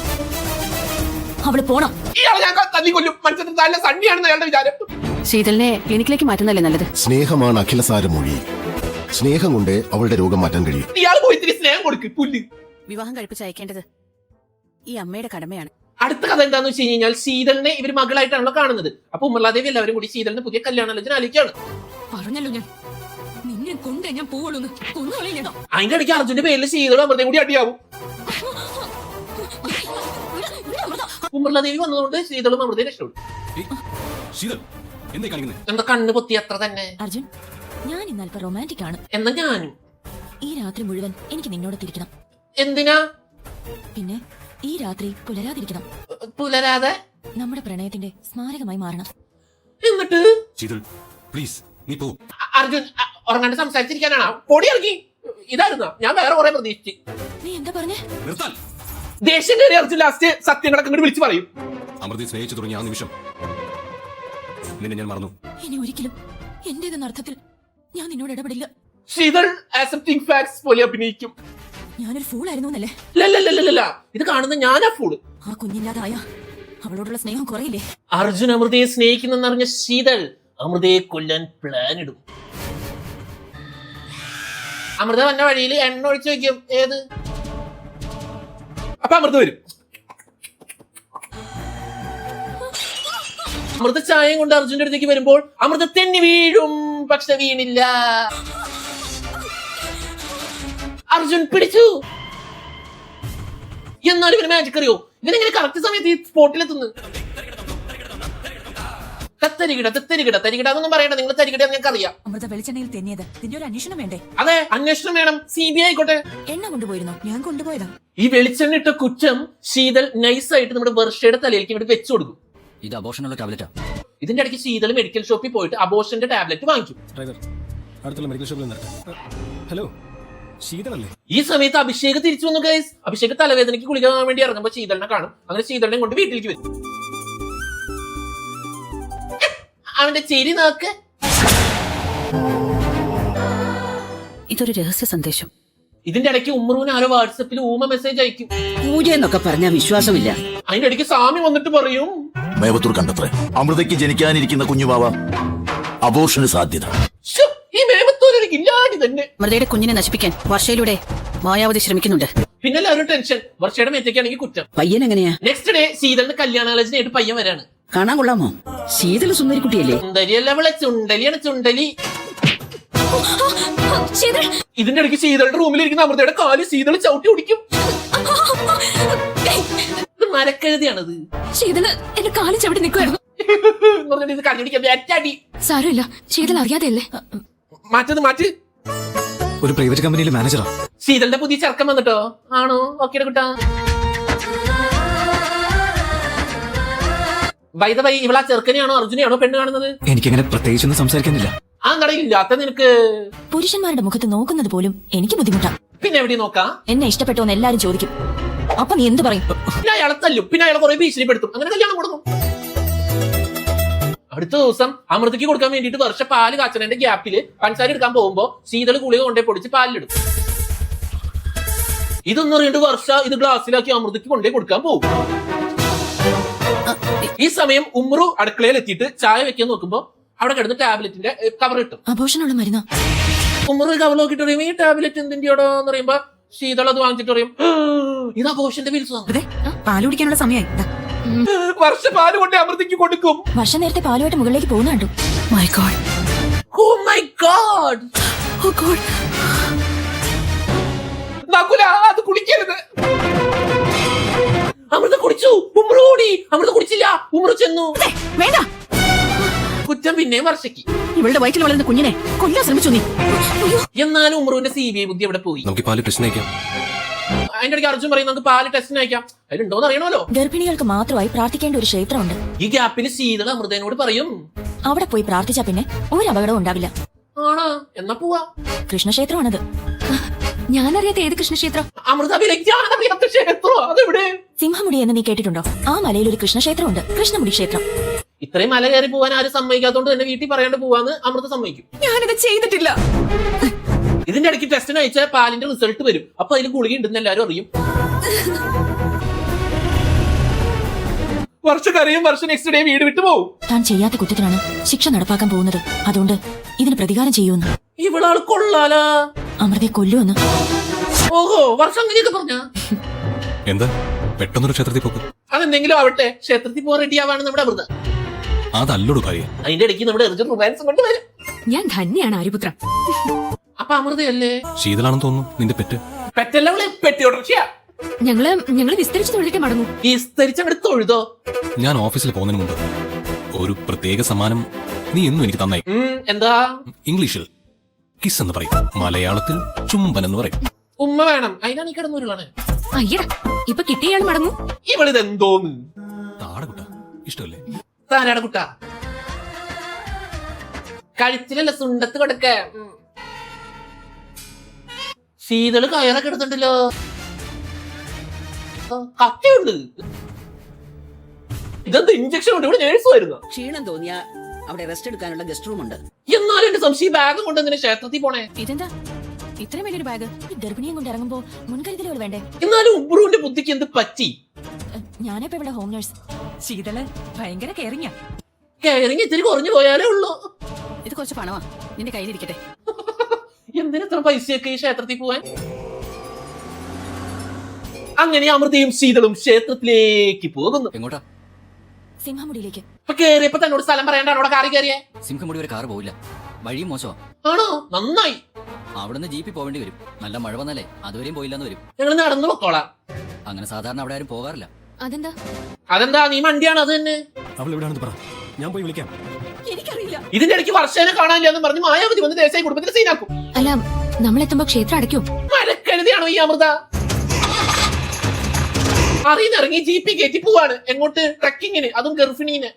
അവള് പോണം. ഇയാളെ ഞാൻ തല്ലിക്കൊല്ലും. മനുഷ്യന്റെ തല്ല സണ്ണിയാണെന്ന് അയാളുടെ വിചാരം. ശീതളിനെ ക്ലിനിക്കിലേക്ക് മാറ്റുന്നല്ലേ നല്ലത്. സ്നേഹമാണ് അഖിലസാര മൊഴി. സ്നേഹം കൊണ്ട് അവളുടെ രോഗം മാറ്റാൻ കഴിയും. ഇയാൾ പോയി ഇത്തിരി സ്നേഹം കൊടുക്ക്, പുല്ല്. വിവാഹം കഴിപ്പിച്ച് അയക്കേണ്ടത് ഈ അമ്മയുടെ കടമയാണ്. അടുത്ത കഥ എന്താന്ന് വെച്ച് കഴിഞ്ഞാൽ ശീതളിനെ ഇവർ മകളായിട്ടാണല്ലോ കാണുന്നത്. അപ്പൊ ഉമ്മർലാദേവി എല്ലാവരും കൂടി ശീതളിന് പുതിയ കല്യാണാലോചന ആലോചിക്കാണ്. പറഞ്ഞല്ലോ ഞാൻ നിന്നെ കൊണ്ടേ ഞാൻ പോവുള്ളൂ. അതിന്റെ ഇടയ്ക്ക് അർജുന്റെ പേരിൽ ശീതളും അമൃതയും കൂടി അടിയാവും. ഉമ്മർലാദേവി വന്നതുകൊണ്ട് ശീതളും അമൃതയും രക്ഷപ്പെടും. ശീതൾ എന്തേ കാണിക്കുന്നത്? എന്താ കണ്ണ് പൊത്തി അത്ര തന്നെ. അർജുൻ, ഞാൻ ഇന്നൽപ്പം റൊമാൻറ്റിക് ആണ്. എന്നാ ഞാനും. ഈ രാത്രി മുഴുവൻ എനിക്ക് നിന്നോട് തിരിക്കണം. എന്തിനാ? പിന്നെ ഈ രാത്രി പുലരാതിരിക്കണം. പുലരാതെ നമ്മുടെ പ്രണയത്തിന്റെ സ്മാരകമായി മാറണം. എന്നിട്ട് ശീതൾ പ്ലീസ് നീ പോ. അർജുൻ ഉറങ്ങാണ്ട് സംസാരിച്ചിരിക്കാനാണോ? പൊടി ഇറങ്ങി. ഇതായിരുന്ന ഞാൻ വേറെ കുറെ പ്രതീക്ഷിച്ചു. നീ എന്താ പറഞ്ഞേ? നിർത്താൻ. ദേഷ്യം കയറി അർജുൻ ലാസ്റ്റ് സത്യങ്ങളൊക്കെ ഇങ്ങോട്ട് വിളിച്ചു പറയും. അമൃതയെ സ്നേഹിച്ചു തുടങ്ങിയ ആ നിമിഷം നിന്നെ ഞാൻ മറന്നു. ഇനി ഒരിക്കലും എന്റേതെന്ന അർത്ഥത്തിൽ ഞാൻ നിന്നോട് ഇടപെടില്ല. ശീതൾ ആക്സെപ്റ്റിംഗ് ഫാക്ട്സ് പോലെ അഭിനയിക്കും. ഞാനൊരു ഫൂളായിരുന്നു എന്നല്ലേ? ലല്ലല്ലല്ല, ഇത് കാണുന്ന ഞാനാ ഫൂള്. ആ കുഞ്ഞില്ലാതായ അവളോടുള്ള സ്നേഹം കുറയില്ലേ? അർജുൻ അമൃതയെ സ്നേഹിക്കുന്നെന്നറിഞ്ഞ ശീതൾ അമൃതയെ കൊല്ലാൻ പ്ലാൻ ഇടും. അമൃത വന്ന വഴിയിൽ എണ്ണ ഒഴിച്ചു വെക്കും. ഏത്? അപ്പൊ അമൃത വരും. അമൃത ചായയും കൊണ്ട് അർജുന്റെ അടുത്തേക്ക് വരുമ്പോൾ അമൃത തെന്നി വീഴും. പക്ഷെ വീണില്ല. അർജുൻ പിടിച്ചു. എന്നാലും ഇവന് മാജിക് അറിയോ? ഇവനെങ്ങനെ കറക്റ്റ് സമയത്ത് ഈ സ്പോട്ടിലെത്തുന്നു? തരികിട അതൊന്നും പറയണ്ട. നിങ്ങൾ തരികിട ഞങ്ങൾക്ക് അറിയാം. അമൃത വെളിച്ചെണ്ണയിൽ തെന്നിയത് ഇതിന്റെ ഒരു അന്വേഷണം വേണ്ടേ? അതെ, അന്വേഷണം വേണം. CBI ആയിക്കോട്ടെ. എണ്ണ കൊണ്ടുപോയിരുന്നോ? ഞാൻ കൊണ്ടുപോയതാ. ഈ വെളിച്ചെണ്ണ ഇട്ട കുറ്റം ശീതൾ നൈസായിട്ട് നമ്മുടെ വർഷയുടെ തലയിലേക്ക് ഇവിടെ വെച്ചു കൊടുക്കും. ഇത് അബോഷനുള്ള ടാബ്ലറ്റാ. ഇതിന്റെ ഇടയ്ക്ക് ശീതൾ മെഡിക്കൽ ഷോപ്പിൽ പോയിട്ട് അബോഷന്റെ ടാബ്ലറ്റ് വാങ്ങിക്കും. ഡ്രൈവർ അടുത്തുള്ള മെഡിക്കൽ ഷോപ്പിൽ നിന്ന്. ഹലോ, ശീതളല്ലേ? ഈ സമയത്ത് അഭിഷേക് തിരിച്ചു വന്നു ഗൈസ്. അഭിഷേക് തലവേദനയ്ക്ക് ഗുളിക വാങ്ങാൻ വേണ്ടി ഇറങ്ങുമ്പോൾ ശീതളിനെ കാണും. അങ്ങനെ ശീതളിനെ കൊണ്ട് വീട്ടിലേക്ക് വരും. അവന്റെ ചിരി നോക്ക്. ഇതൊരു രഹസ്യ സന്ദേശം. ഇതിന്റെ ഇടയ്ക്ക് ഉമ്മറൂന് ആരോ വാട്സപ്പിൽ ഊമ മെസ്സേജ് അയക്കും. പൂജ എന്നൊക്കെ പറഞ്ഞാൽ വിശ്വാസമില്ല. അതിന്റെ ഇടയ്ക്ക് സ്വാമി വന്നിട്ട് പറയും, മേവത്തൂർ കണ്ടത്രേ അമൃതയ്ക്ക് ജനിക്കാനിരിക്കുന്ന കുഞ്ഞുവാവ അബോർഷന് സാധ്യത. ശ്ശോ, ഈ മേമത്തൂരൊരു കില്ലാടി തന്നെ. അമൃതയുടെ കുഞ്ഞിനെ നശിപ്പിക്കാൻ വർഷയിലൂടെ മായാവതി ശ്രമിക്കുന്നുണ്ട്. പിന്നെ എല്ലാവരും ടെൻഷൻ. വർഷയുടെ മേത്തേക്കാണെങ്കിൽ കുറ്റം. പയ്യൻ എങ്ങനെയാ? നെക്സ്റ്റ് ഡേ ശീതളിന് കല്യാണാലോചനയായിട്ട് പയ്യൻ വരാണ്. കാണാൻ കൊള്ളാമോ? ശീതള സുന്ദരിക്കുട്ടിയല്ലേ? സുന്ദരിയല്ല അവളെ, ചുണ്ടലിയാണ് ചുണ്ടലി. ഇതിന്റെ ഇടയ്ക്ക് ശീതളുടെ റൂമിലിരിക്കുന്ന അമൃതയുടെ കാല് ശീതള് ചവിട്ടി ഓടിക്കും. മരക്കഴുതിയാണത്. ശീതള് എന്റെ കാലി ചവിട്ടി നിൽക്കുമായിരുന്നു. ഇത് കഞ്ഞടിക്കാൻ അറ്റാടി. സാരമില്ല, ശീതൾ അറിയാതെയല്ലേ. മാറ്റ്. ഒരു പ്രൈവറ്റ് കമ്പനിയിലെ മാനേജറാ. ശീതളുടെ പുതിയ ചെറുക്കം വന്നിട്ടോ? ആണോ? Okay Kutta. By the by, ഇവളാ ചെറുക്കനെയാണോ അർജുനെയാണോ പെണ്ണ് കാണുന്നത്? എനിക്കങ്ങനെ പ്രത്യേകിച്ചൊന്നും സംസാരിക്കാനില്ല. ആ കടയില്ലാത്ത നിനക്ക് പുരുഷന്മാരുടെ മുഖത്ത് നോക്കുന്നത് പോലും എനിക്ക് ബുദ്ധിമുട്ടാ. പിന്നെ എവിടെ നോക്കാം? എന്നെ ഇഷ്ടപ്പെട്ടോന്ന് എല്ലാരും ചോദിക്കും. അപ്പൊ നീ എന്ത് പറയും? പിന്നെ അയാളെ തല്ലും. പിന്നെ അയാളെ കുറെ ഭീഷണിപ്പെടുത്തും. അങ്ങനെ കല്യാണം കൊടുക്കും. അടുത്ത ദിവസം അമൃതയ്ക്ക് കൊടുക്കാൻ വേണ്ടിട്ട് വർഷ പാല് കാച്ചണന്റെ ഗ്യാപ്പില് പഞ്ചസാര എടുക്കാൻ പോകുമ്പോ ശീതള് ഗുളിക കൊണ്ടേ പൊടിച്ച് പാലിലിടും. ഇതൊന്നും അറിയേണ്ട വർഷ ഇത് ഗ്ലാസ്സിലാക്കി അമൃതയ്ക്ക് കൊണ്ടേ കൊടുക്കാൻ പോകും. ഈ സമയം ഉമ്രു അടുക്കളയിൽ എത്തിയിട്ട് ചായ വെക്കാൻ നോക്കുമ്പോ അവിടെ കിടന്ന് ടാബ്ലറ്റിന്റെ കവർ കിട്ടും. അബോഷനുള്ള മരുന്നോ? ഉമ്രു കവർ നോക്കിട്ട് പറയും, ഈ ടാബ്ലറ്റ് എന്തിന്റെയോടോ എന്ന് പറയുമ്പോ ശീതൾ അത് വാങ്ങിച്ചിട്ട് പറയും, ഇത് അബോഷന്റെ പിൽസ്. പാല് കുടിക്കാനുള്ള സമയമായി. വർഷ പാല് കൊണ്ട് അമൃതയ്ക്ക് കൊടുക്കും. വർഷം നേരത്തെ പാലുമായിട്ട് മുകളിലേക്ക് പോകുന്ന കണ്ടു. My God. Oh my God. Oh God. നകുല അത് കുടിക്കരുത്. അമൃത കുടിച്ചു, ഉമ്ര ഓടി. അമൃത കുടിച്ചില്ല, ഉമ്ര ചെന്നു. വേണ്ട, കുറ്റം പിന്നെയും വർഷയ്ക്ക്. ഇവളുടെ വയറ്റിൽ വളരുന്ന കുഞ്ഞിനെ കൊല്ലാൻ ശ്രമിച്ചു നീ. എന്നാലും ഉമ്രുവിന്റെ CBI ബുദ്ധി എവിടെ പോയി? നമുക്ക് പാല് ടെസ്റ്റ് അയക്കാം. അതിന്റെ ഇടയ്ക്ക് അർജുൻ പറയും നമുക്ക് പാല് ടെസ്റ്റിന് അയക്കാം. അതിലുണ്ടോന്ന് അറിയണമല്ലോ. ഗർഭിണികൾക്ക് മാത്രമായി പ്രാർത്ഥിക്കേണ്ട ഒരു ക്ഷേത്രമുണ്ട്. ഈ ഗ്യാപ്പിൽ ശീതള അമൃതനോട് പറയും, അവിടെ പോയി പ്രാർത്ഥിച്ചാ പിന്നെ ഒരു അപകടവും ഉണ്ടാവില്ല. ആണോ? എന്നാ പോവാ. കൃഷ്ണക്ഷേത്രമാണത്. ഞാനറിയാത്ത ഏത് കൃഷ്ണക്ഷേത്രം? അമൃത വിലയ്ക്കാനറിയാത്ത ക്ഷേത്രം അതെവിടെ? സിംഹമുടി എന്ന് നീ കേട്ടിട്ടുണ്ടോ? ആ മലയിൽ ഒരു കൃഷ്ണക്ഷേത്രമുണ്ട്, കൃഷ്ണമുടി ക്ഷേത്രം. ഇത്രയും മല കയറി പോവാൻ ആരും സമ്മതിക്കാത്തോണ്ട് തന്നെ വീട്ടിൽ പറയാണ്ട് പോവാന്ന് അമൃത സമ്മതിക്കും. ഞാനിത് ചെയ്തിട്ടില്ല. ഇതിന്റെ ഇടയ്ക്ക് ടെസ്റ്റിന് അയച്ച പാലിന്റെ റിസൾട്ട് വരും. അപ്പൊ അതിൽ ഗുളിക ഉണ്ടെന്ന് എല്ലാരും അറിയും. വർഷക്കറിയും വർഷം നെക്സ്റ്റ് ഡേ വീട് വിട്ടു പോവും. താൻ ചെയ്യാത്ത കുറ്റത്തിനാണ് ശിക്ഷ നടപ്പാക്കാൻ പോകുന്നത്. അതുകൊണ്ട് ഇതിന് പ്രതികാരം ചെയ്യുമെന്ന്. ഇവളാള് കൊള്ളാലാ. അമൃതയെ കൊല്ലുമെന്ന്. ഓഹോ, വർഷം അങ്ങനെയൊക്കെ പറഞ്ഞ എന്താ പെട്ടെന്നൊരു ക്ഷേത്രത്തിൽ പോക്ക്? അതെന്തെങ്കിലും ആവട്ടെ, ക്ഷേത്രത്തിൽ പോകാൻ റെഡി ആവാണ് നമ്മുടെ അമൃത. അതല്ലോട് ഭാര്യ. അതിന്റെ ഇടയ്ക്ക് നമ്മുടെ എറിഞ്ഞ റൊമാൻസ് കൊണ്ട് വരും. ഞാൻ ധന്യാണ് ആര്യപുത്ര. അപ്പൊ അമൃതയല്ലേ? ശീതളാണെന്ന് തോന്നുന്നു നിന്റെ പെറ്റ്. പെറ്റല്ല, പെട്ടിയോട്ടർച്ചയാ. ഞങ്ങള് വിസ്തരിച്ച് തൊഴിലിട്ട് മടങ്ങും. വിസ്തരിച്ചങ്ങോട്ട് തൊഴുതോ? ഞാൻ ഓഫീസിൽ പോകുന്നതിന് മുമ്പ് ഒരു പ്രത്യേക സമ്മാനം നീ എന്നും എനിക്ക് തന്നായി. എന്താ? ഇംഗ്ലീഷിൽ കിസ് എന്ന് പറയും, മലയാളത്തിൽ ചുംബൻ എന്ന് പറയും. ഉമ്മ വേണം, അതിനാണ് ഈ കിടന്നൂരുകളാണ്. അയ്യടാ, ഇപ്പൊ കിട്ടിയാൾ മടങ്ങും. ഇവളിതെന്തോന്ന്? താട കുട്ട ഇഷ്ടമല്ലേ? താനാടെ കുട്ട കഴുത്തിലല്ല സുണ്ടത്ത് കൊടുക്ക. ശീതള് കയറൊക്കെ എടുത്തിട്ടുണ്ടല്ലോ. കത്തിയുണ്ട്. ഇതെന്താ ഇഞ്ചക്ഷൻ ഉണ്ട്? ഇവിടെ നേഴ്സ് വരുന്നു. ക്ഷീണം തോന്നിയ അവിടെ റെസ്റ്റ് എടുക്കാനുള്ള ഗസ്റ്റ് റൂം ഉണ്ട്. എന്നാലും എന്റെ സംശയം ബാഗ് കൊണ്ട് എന്തിനാ ക്ഷേത്രത്തിൽ പോണേ? ഇതെന്താ ഇത്രയും വലിയൊരു ബാഗ്? ഗർഭിണിയും കൊണ്ട് ഇറങ്ങുമ്പോ മുൻകരുതലുകൾ വേണ്ടേ? എന്നാലും ഉബ്രുവിന്റെ ബുദ്ധിക്ക് എന്ത് പറ്റി? ഞാനിപ്പോ ഇവിടെ ഹോം നഴ്സ്. ശീതള് ഭയങ്കര കെയറിങ്ങാ. കയറിങ് ഇത്തിരി കുറഞ്ഞു പോയാലേ ഉള്ളൂ. ഇത് കുറച്ച് പണമാ, നിന്റെ കയ്യിലിരിക്കട്ടെ. എന്തിനെത്ര പൈസയൊക്കെ ഈ ക്ഷേത്രത്തിൽ പോവാൻ? അങ്ങനെ അമൃതയും ശീതളും ക്ഷേത്രത്തിലേക്ക് പോകുന്നു. എങ്ങോട്ടാ? സിംഹമുടിയിലേക്ക്. ഇപ്പൊ കേറിയപ്പോ തന്നോട് സ്ഥലം പറയണ്ടാണ് അവിടെ കാറി കയറിയേ? സിംഹമുടി ഒരു കാർ പോവില്ല, വഴിയും മോശമാ. ആണോ? നന്നായി. അവിടുന്ന് ജീപ്പിൽ പോവേണ്ടി വരും. നല്ല മഴ വന്നാലേ അതുവരെയും പോയില്ലെന്ന് വരും. ഞങ്ങൾ നടന്നു പൊക്കോളാം. അങ്ങനെ സാധാരണ അവിടെ ആരും പോകാറില്ല. അതെന്താ? അതെന്താ? നീ മണ്ടിയാണ്. അത് തന്നെ. അവൾ എവിടെയാണെന്ന് പറ, ഞാൻ പോയി വിളിക്കാം. എനിക്കറിയില്ല. ഇതിന്റെ ഇടയ്ക്ക് വർഷേനെ കാണാനില്ലെന്ന് പറഞ്ഞ് മായാവതി വന്ന് ദേശായി കുടുംബത്തിൽ സീനാക്കും. അല്ല, നമ്മളെത്തുമ്പോ ക്ഷേത്രം അടയ്ക്കും. മഴക്കെഴുതിയാണോ ഈ അമൃത? അറിയിറങ്ങി ജീപ്പി കയറ്റി പോവാണ്. എങ്ങോട്ട്? ട്രക്കിങ്ങിന്, അതും ഗർഭിണീന്.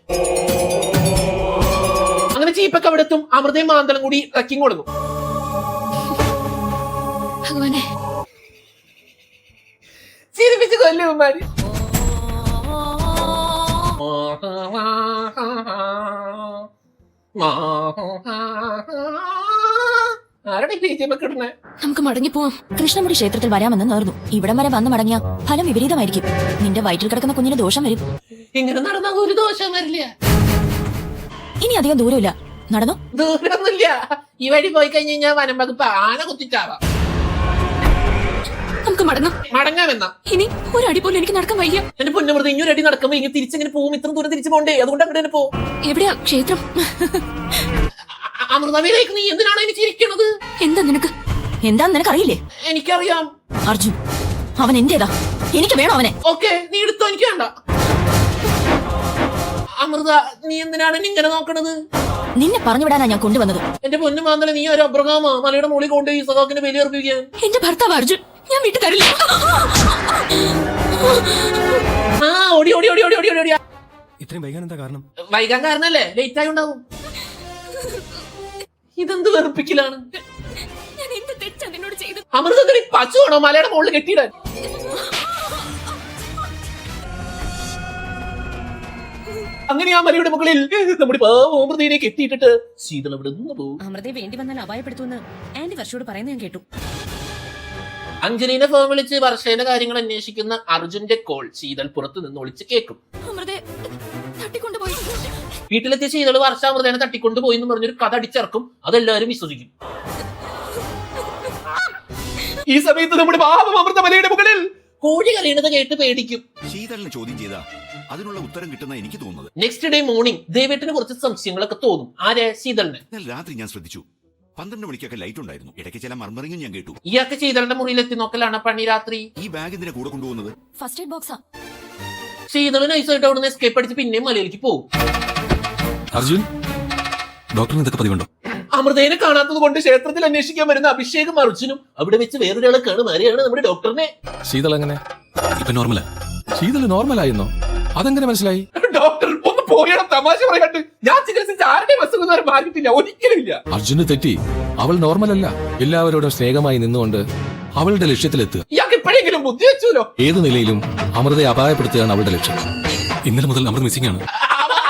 അങ്ങനെ ജീപ്പൊക്കെ അവിടെ എത്തും. അമൃതയും മാന്തളം കൂടി ട്രക്കിങ് കൊടുക്കും. ഭഗവാനെ, ചിരിപ്പിച്ച് കൊല്ലുമാര്. ആരുടെ ബീജമൊക്കെ ഇടുന്നേ? നമുക്ക് മടങ്ങിപ്പോവാം. കൃഷ്ണമുടി ക്ഷേത്രത്തിൽ വരാമെന്ന് നേർന്നു. ഇവിടം വരെ വന്ന് മടങ്ങിയ ഫലം വിപരീതമായിരിക്കും. നിന്റെ വയറ്റിൽ കിടക്കുന്ന കുഞ്ഞിന് ദോഷം വരും. ഇങ്ങനെ നടന്ന ഒരു ദോഷം വരില്ല. ഇനി അധികം ദൂരമില്ല, നടന്നു. ദൂരമൊന്നുമില്ല. ഈ വഴി പോയി കഴിഞ്ഞ് കഴിഞ്ഞാൽ വനം വകുപ്പ് ആന കുത്തിച്ചാവാം. നമുക്ക് മടങ്ങാം. മടങ്ങാമെന്നാ? ഇനി ഒരടി പോലും എനിക്ക് നടക്കാൻ വയ്യ. എന്റെ പൊന്നമൃത, ഇനി ഒരു അടി നടക്കുമ്പോ ഇങ്ങനെ തിരിച്ചിങ്ങനെ പോവും. ഇത്ര ദൂരം തിരിച്ചു പോണ്ടേ? അതുകൊണ്ട് അങ്ങോട്ട് തന്നെ പോ. എവിടെയാ ക്ഷേത്രം? അമൃതയിലേക്ക് നീ എന്തിനാണ് എനിക്ക് ചിരിക്കണത്? എന്താ നിനക്ക്? എന്താന്ന് നിനക്കറിയില്ലേ? എനിക്കറിയാം. അർജുൻ അവൻ എന്റേതാ, എനിക്ക് വേണം അവനെ. ഓക്കെ, നീ എടുത്തോ, എനിക്ക് വേണ്ട. അമൃത, നീ എന്തിനാണ് എന്നെ ഇങ്ങനെ നോക്കണത്? നിന്നെ പറഞ്ഞു വിടാനാ ഞാൻ കൊണ്ടുവന്നത്. എന്റെ പൊന്നു മാന്തല, നീ ഒരു അബ്രഹാമ മലയുടെ മുകളിൽ കൊണ്ട് ഈ സഖാക്കിന് ബലി അർപ്പിക്കാൻ. എന്റെ ഭർത്താവ് അർജുൻ, ഞാൻ വിട്ടു തരില്ല. ആ, ഓടി ഓടി ഓടി ഓടി ഓടി ഓടി. ഇത്രയും വൈകാൻ എന്താ കാരണം? വൈകാൻ കാരണല്ലേ ലേറ്റ് ആയി ഉണ്ടാവും. ഇതെന്ത് വെറുപ്പിക്കലാണ്? ഞാൻ എന്ത് തെറ്റാ നിന്നോട് ചെയ്തു? അമൃതത്തിന് പശുവാണോ മലയുടെ മുകളിൽ കെട്ടിയിടാൻ? അങ്ങനെ ആ മലയുടെ മുകളിൽ നമ്മുടെ അമൃതയെ കെട്ടിയിട്ടിട്ട് ശീതൾ അവിടെ നിന്ന് പോകും. അമൃതയെ വേണ്ടി വന്നാൽ അപായപ്പെടുത്തുമെന്ന് ആന്റി വർഷയോട് പറയുന്നത് ഞാൻ കേട്ടു. അഞ്ജലിനെ ഫോൺ വിളിച്ച് വർഷയുടെ കാര്യങ്ങൾ അന്വേഷിക്കുന്ന അർജുന്റെ കോൾ ശീതൾ പുറത്തു നിന്ന് ഒളിച്ച് കേൾക്കും. അമൃതയെ തട്ടിക്കൊണ്ടുപോയി. വീട്ടിലെത്തിയ ശീതൾ വർഷ അമൃതനെ തട്ടിക്കൊണ്ടുപോയി എന്ന് പറഞ്ഞൊരു കഥ അടിച്ചിറക്കും. അതെല്ലാവരും വിശ്വസിക്കും. ഈ സമയത്ത് നമ്മുടെ പാപം അമൃത മലയുടെ മുകളിൽ കോഴി കരയണത് കേട്ട് പേടിക്കും. ശീതളിനെ ചോദ്യം ചെയ്താ അതിനുള്ള ഉത്തരം കിട്ടുന്ന എനിക്ക് തോന്നുന്നത്. നെക്സ്റ്റ് ഡേ മോർണിംഗ് ദേവേട്ടിന് കുറച്ച് സംശയങ്ങളൊക്കെ തോന്നും. ആരെ? ശീതളിന്. എന്നാൽ രാത്രി ഞാൻ ശ്രദ്ധിച്ചു, 12 മണിക്കൊക്കെ ലൈറ്റ് ഉണ്ടായിരുന്നു. ഇടയ്ക്ക് ചില മർമറിങ്ങും ഞാൻ കേട്ടു. ഇയാൾക്ക് ശീതളിന്റെ മുറിയിൽ എത്തി നോക്കലാണ് പണി രാത്രി. ഈ ബാഗ് എന്തിനാ കൂടെ കൊണ്ടുപോകുന്നത്? First aid ബോക്സാ. ശീതള നൈസായിട്ട് അവിടെ നിന്ന് എസ്കേപ്പ് അടിച്ച് പിന്നെയും മലയിലേക്ക് പോകും. അർജുൻ, ഡോക്ടറിന് ഇതൊക്കെ പതിവുണ്ടോ? അമൃതേനെ കാണാത്തത് കൊണ്ട് ക്ഷേത്രത്തിൽ അന്വേഷിക്കാൻ വരുന്ന അഭിഷേകും അർജുനും അവിടെ വെച്ച് വേറൊരാളെ കാണുമാരെയാണ് നമ്മുടെ ഡോക്ടറിനെ. ശീതൾ എങ്ങനെ? ഇപ്പൊ നോർമലാ. ശീതൾ നോർമലായിരുന്നോ? അതെങ്ങനെ മനസ്സിലായി? ഡോക്ടർ ഒന്ന് പോയണം, തമാശ പറയാണ്ട്. ഞാൻ ചികിത്സിച്ച ആരുടെ വസ്തുത വരെ മാറിയിട്ടില്ല, ഒരിക്കലും ഇല്ല. അർജുന് തെറ്റി. അവൾ നോർമലല്ല. എല്ലാവരോടും സ്നേഹമായി നിന്നുകൊണ്ട് അവളുടെ ലക്ഷ്യത്തിലെത്തുക. ഇയാൾക്ക് എപ്പോഴെങ്കിലും ബുദ്ധി വെച്ചല്ലോ. ഏത് നിലയിലും അമൃതയെ അപായപ്പെടുത്തുകയാണ് അവളുടെ ലക്ഷ്യം. ഇന്നലെ മുതൽ അമൃത മിസ്സിംഗ് ആണ്.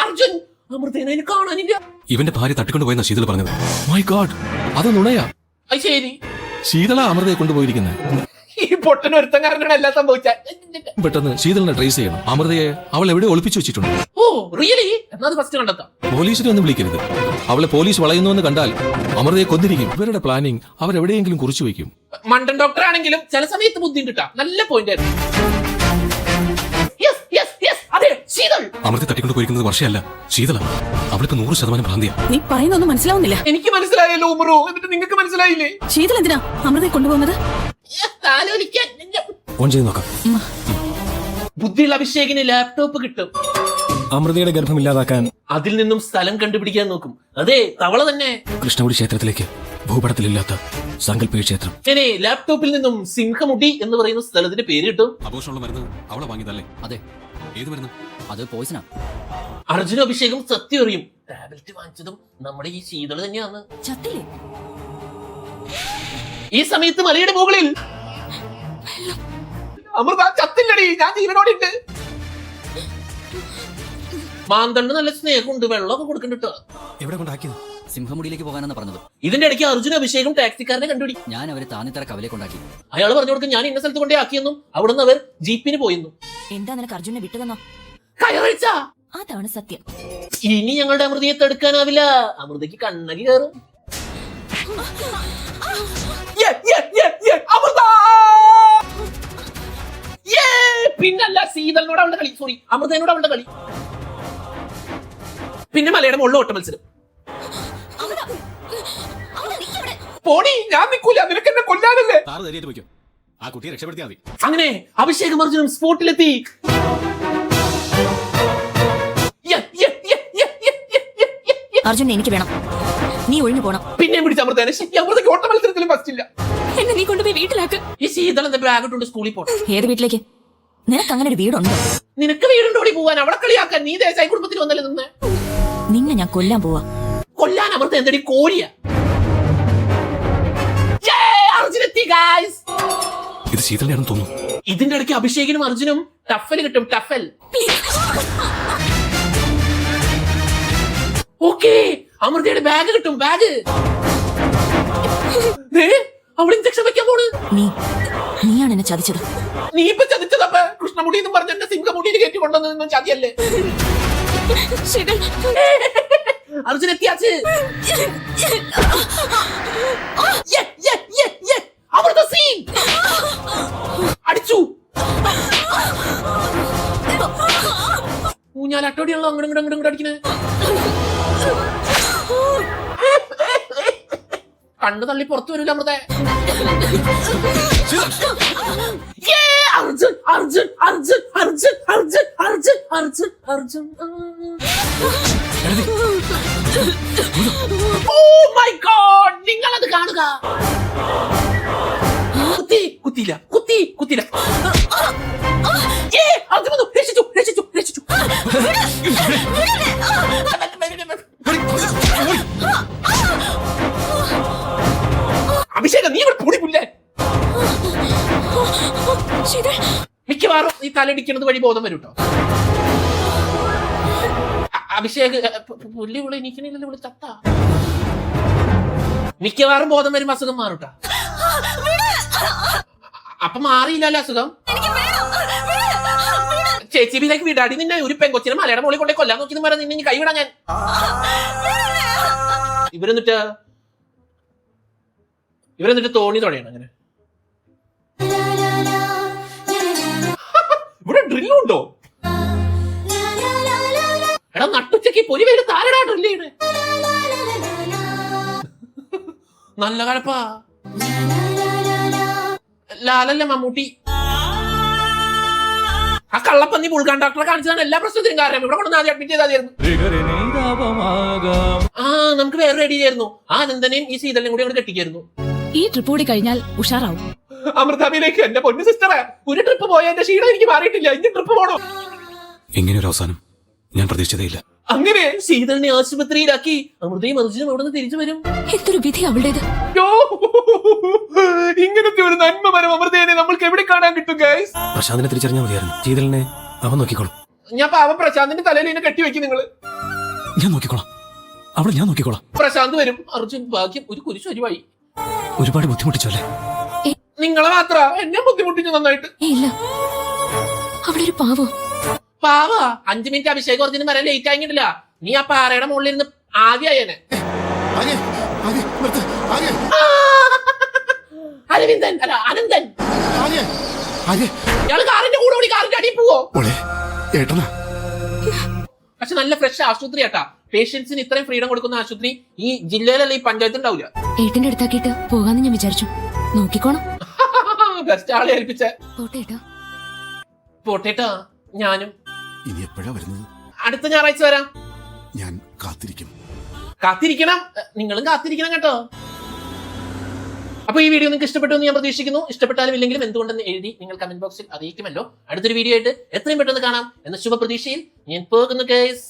അർജുൻ അമൃതേനെ കാണാനില്ല. ഇവന്റെ ഭാര്യ തട്ടിക്കൊണ്ടുപോയെന്നാ ശീതൾ പറഞ്ഞത്. മൈ ഗോഡ്, അത് നുണയാ. അത് ശരി, ശീതള അമൃതയെ കൊണ്ടുപോയിരിക്കുന്നത്. ഈ പൊട്ടൻ ഒരുത്തൻ കാരണമാണ് എല്ലാം സംഭവിച്ച. പെട്ടെന്ന് ശീതളിനെ ട്രേസ് ചെയ്യണം. അമൃതയെ അവൾ എവിടെ ഒളിപ്പിച്ചു വെച്ചിട്ടുണ്ട്. Oh really? എന്നാ അത് ഫസ്റ്റ് കണ്ടെത്താം. പോലീസിനെ ഒന്നും വിളിക്കരുത്. അവളെ പോലീസ് വളയുന്നുവെന്ന് കണ്ടാൽ അമൃതയെ കൊന്നിരിക്കും. ഇവരുടെ പ്ലാനിങ് അവരെവിടെയെങ്കിലും കുറിച്ചു വയ്ക്കും. മണ്ടൻ ഡോക്ടർ ആണെങ്കിലും ചില സമയത്ത് ബുദ്ധി കിട്ടാ. നല്ല പോയിന്റ് ആയിരുന്നു. അതെ, ശീതൾ. അമൃത തട്ടിക്കൊണ്ട് പോയിരിക്കുന്നത് വർഷയല്ല, ശീതള. അവളിപ്പോ 100% ഭ്രാന്തിയാ. നീ പറയുന്നൊന്നും മനസ്സിലാവുന്നില്ല. എനിക്ക് മനസ്സിലായല്ലോ ഉമറു, എന്നിട്ട് നിങ്ങൾക്ക് മനസ്സിലായില്ലേ? ശീതൾ എന്തിനാ അമൃതയെ കൊണ്ടുപോകുന്നത്? ഓൺ ചെയ്ത് നോക്കാം. ബുദ്ധിയുള്ള അഭിഷേകിന് ലാപ്ടോപ്പ് കിട്ടും. അമൃതയുടെ ഗർഭമില്ലാതാക്കാൻ അതിൽ നിന്നും സ്ഥലം കണ്ടുപിടിക്കാൻ നോക്കും. അതെ, തവള തന്നെ. കൃഷ്ണകുടി ക്ഷേത്രത്തിലേക്ക് ഭൂപടത്തിലില്ലാത്ത സങ്കല്പീയ ക്ഷേത്രം. ഇനി ലാപ്ടോപ്പിൽ നിന്നും സിംഹമുടി എന്ന് പറയുന്ന സ്ഥലത്തിന്റെ പേര് കിട്ടും. അപോഷണമുള്ള മരുന്ന് അവളെ വാങ്ങിയതല്ലേ? അതെ, ഏത് മരുന്ന്? അത് പോയിസണാ. അർജുനും അഭിഷേകും സത്യം അറിയും. ടാബ്ലറ്റ് വാങ്ങിച്ചതും നമ്മുടെ ഈ ശീതള തന്നെയാണ്. ചത്തില്ലേ? ഈ സമയത്ത് മലയുടെ മുകളിൽ അമൃത ചത്തില്ലടി, ഞാൻ ജീവനോടുണ്ട്. മാന്തണ്ട് നല്ല സ്നേഹമുണ്ട്, വെള്ളമൊക്കെ കൊടുക്കണ്ടിട്ടോ. എവിടെ കൊണ്ടാക്കിയത്? സിംഹമുടിയിലേക്ക് പോകാനെന്ന് പറഞ്ഞത്. ഇതിന്റെ ഇടയ്ക്ക് അർജുനും അഭിഷേകും ടാക്സിക്കാരനെ കണ്ടുപിടി. ഞാൻ അവരെ താന്നിത്തറ കവലെ കൊണ്ടാക്കി. അയാൾ പറഞ്ഞു കൊടുക്കും ഞാൻ ഇന്ന സ്ഥലത്ത് കൊണ്ടേ ആക്കിയെന്നും അവിടുന്ന് അവർ ജീപ്പിന് പോയെന്നും. എന്താ നിനക്ക് അർജുനെ വിട്ടുതന്നോ? കയറിച്ച അതാണ് സത്യം. ഇനി ഞങ്ങളുടെ അമൃതയെ തടുക്കാനാവില്ല. അമൃതയ്ക്ക് കണ്ണകി കയറും. പിന്നല്ല ശീതളിനോട് അവളുടെ കളി, സോറി അമൃതനോട് അവളുടെ കളി. പിന്നെ മലയുടെ മുകളിൽ ഓട്ട മത്സരം. പോടി, ഞാൻ നിൽക്കൂല, നിനക്ക് എന്നെ കൊല്ലാനല്ലേ. ആ കുട്ടിയെ രക്ഷപ്പെടുത്തിയാൽ മതി. അങ്ങനെ അഭിഷേകം അർജുനും സ്പോട്ടിലെത്തി. അർജുനെ എനിക്ക് വേണം. നീ ഒഴിഞ്ഞു പോണം. പിന്നെ പിടിച്ച അമൃതനെ. അമൃതയ്ക്ക് ഓട്ട മത്സരത്തിലും ഫസ്റ്റ് ഇല്ല. എന്നെ നീ കൊണ്ടുപോയി വീട്ടിലാക്ക്. ഈ ശീതൾ എന്താ ബാഗ് ഇട്ടുണ്ട് സ്കൂളിൽ പോട്ടെ. ഏത് വീട്ടിലേക്ക്? നിനക്ക് അങ്ങനെ ഒരു വീടുണ്ടോ? നിനക്ക് വീടുണ്ടോടി പോവാൻ? അവിടെ കളിയാക്കാൻ നീ ദേശായി കുടുംബത്തിൽ വന്നല്ലേ നിന്ന്. നിന്നെ ഞാൻ കൊല്ലാൻ പോവാ. കൊല്ലാൻ അമൃത എന്തടി കോഴിയാ? ഇത് ശീതളിയാണെന്ന് തോന്നുന്നു. ഇതിന്റെ ഇടയ്ക്ക് അഭിഷേകിനും അർജുനും ടഫൽ കിട്ടും. ടഫൽ. ഓക്കേ, അമൃതയുടെ ബാഗ് കിട്ടും. ബാഗ് അവൾ ഇഞ്ചക്ഷൻ വെക്കാൻ പോണ്. നീയാണ് എന്നെ ചതിച്ചത്. നീ ഇപ്പൊ ചതിച്ചതപ്പ കൃഷ്ണമുടി എന്ന് പറഞ്ഞ എന്റെ സിംഹമുടിയിൽ കയറ്റി കൊണ്ടുവന്നൊന്നും ചതിയല്ലേ? അർജുൻ എത്തിയാച്ച്. അമൃത സീൻ അടിച്ചു. ഞാൻ അട്ടോടിയാണല്ലോ അങ്ങോട്ടും ഇങ്ങോട്ടും ഇങ്ങോട്ടും അടിക്കണേ. കണ്ണു തള്ളി പുറത്തു വരൂല Amrutha. Arjun Arjun Arjun Arjun Arjun Arjun Arjun Arjun. Oh my God, നിങ്ങളത് കാണുക. കുത്തിയില്ല, കുത്തിയില്ല. അർജുൻ വന്നു, രക്ഷിച്ചു രക്ഷിച്ചു രക്ഷിച്ചു. അഭിഷേകം, നീ ഇവിടെ പൊടിപ്പില്ലേ? മിക്കവാറും ഈ തലടിക്കുന്നത് വഴി ബോധം വരും കേട്ടോ. അഭിഷേക് പുല്ലി വിളി എനിക്കണില്ലല്ലോ, വിളി തത്ത. മിക്കവാറും ബോധം വരും, അസുഖം മാറൂട്ടാ. അപ്പൊ മാറിയില്ലല്ലോ അസുഖം. ചേച്ചി ബിലേക്ക് വിടാടി. നിന്നെ ഒരു പെങ്കൊച്ചിനെ മലയുടെ മുകളിൽ കൊണ്ടേ കൊല്ലാൻ നോക്കി പറയാൻ നിന്നെ കൈ വിടാൻ ഞാൻ. ഇവരെന്നിട്ട് തോണി തുടയണം. അങ്ങനെ ഇവിടെ ഡ്രില്ലുണ്ടോ? എടാ നട്ടുച്ചക്ക് പൊരി വെയിൽ താരടാ ഡ്രില്ല് ചെയ്യണേ. നല്ല കഴപ്പാ. ലാലല്ല മമ്മൂട്ടി. ആ കള്ളപ്പന്നി പുൾക്കാൻ ഡോക്ടറെ കാണിച്ചതാണ് എല്ലാ പ്രശ്നത്തിനും കാരണം. ഇവിടെ കൊണ്ട് ആദ്യം അഡ്മിറ്റ് ചെയ്തായിരുന്നു. ആ നമുക്ക് വേറെ റെഡി ചെയ്യായിരുന്നു. ആ അനന്തനെയും ഈ ശീതലിനെയും കൂടി അങ്ങോട്ട് കെട്ടിക്കായിരുന്നു. ഈ ട്രിപ്പ് കൂടി കഴിഞ്ഞാൽ ഉഷാറാവും. അമൃതാബിയിലേക്ക് എന്റെ പൊന്നു സിസ്റ്ററെ, ഒരു ട്രിപ്പ് പോയ എന്റെ ക്ഷീണം എനിക്ക് മാറിയിട്ടില്ല. ഇനി ട്രിപ്പ് പോണോ? ഇങ്ങനെ ഒരു അവസാനം ഞാൻ പ്രതീക്ഷിച്ചതേയില്ല. അങ്ങനെ ശീതളിനെ ആശുപത്രിയിലാക്കി അമൃതയും അർജുനും അവിടെ നിന്ന് തിരിച്ചു വരും. എന്തൊരു വിധി അവളുടേത്. ഇങ്ങനത്തെ ഒരു നന്മമരം അമൃതേനെ നമ്മൾക്ക് എവിടെ കാണാൻ കിട്ടും ഗൈസ്? പ്രശാന്തിനെ തിരിച്ചറിഞ്ഞാൽ മതിയായിരുന്നു. ശീതളിനെ അവൻ നോക്കിക്കോളും. ഞാൻ പാവം പ്രശാന്തിന്റെ തലയിൽ ഇതിനെ കെട്ടിവെക്കും നിങ്ങള്. ഞാൻ നോക്കിക്കോളാം, അവളെ ഞാൻ നോക്കിക്കോളാം. പ്രശാന്ത് വരും. അർജുൻ ഭാഗ്യം ഒരു കുരിശ് ഒഴിവായി. ഒരുപാട് ബുദ്ധിമുട്ടിച്ചല്ലേ? നിങ്ങളെ മാത്ര എന്നെ ബുദ്ധിമുട്ടിച്ചു നന്നായിട്ട്. ഇല്ല, അവളൊരു പാവോ. പാവാ 5 മിനിറ്റ് അഭിഷേകം അർജുനും വരാൻ ലേറ്റ് ആയിട്ടില്ല. നീ ആ പാറയുടെ മുകളിൽ ഇരുന്ന് ആവിയായനെ. അരവിന്ദൻ അല്ല അനന്തൻ. ഇയാള് കാറിന്റെ കൂടെ ഓടി കാറിന്റെ അടിയിൽ പോവോ? പക്ഷെ നല്ല ഫ്രഷ് ആശുപത്രി ആട്ടാ. പേഷ്യൻസിന് ഇത്രയും ഫ്രീഡം കൊടുക്കുന്ന ആശുപത്രി ഈ ജില്ലയിലല്ല, ഈ പഞ്ചായത്ത് ഉണ്ടാവില്ല. ഏട്ടന്റെ അടുത്താക്കിയിട്ട് പോകാന്ന് ഞാൻ വിചാരിച്ചു. നോക്കിക്കോണം. ബെസ്റ്റ് ആളെ ഏൽപ്പിച്ച. പോട്ടേട്ടാ. പോട്ടേട്ടാ. ഞാനും. ഇനി എപ്പോഴാ വരുന്നത്? അടുത്ത ഞായറാഴ്ച വരാം. ഞാൻ കാത്തിരിക്കും. കാത്തിരിക്കണം, നിങ്ങളും കാത്തിരിക്കണം കേട്ടോ. അപ്പൊ ഈ വീഡിയോ നിങ്ങൾക്ക് ഇഷ്ടപ്പെട്ടു എന്ന് ഞാൻ പ്രതീക്ഷിക്കുന്നു. ഇഷ്ടപ്പെട്ടാലും ഇല്ലെങ്കിലും എന്തുകൊണ്ടെന്ന് എഴുതി നിങ്ങൾ കമന്റ് ബോക്സിൽ അറിയിക്കുമല്ലോ. അടുത്തൊരു വീഡിയോ ആയിട്ട് എത്രയും പെട്ടെന്ന് കാണാം എന്ന ശുഭപ്രതീക്ഷയിൽ ഞാൻ പോകുന്നു ഗൈസ്.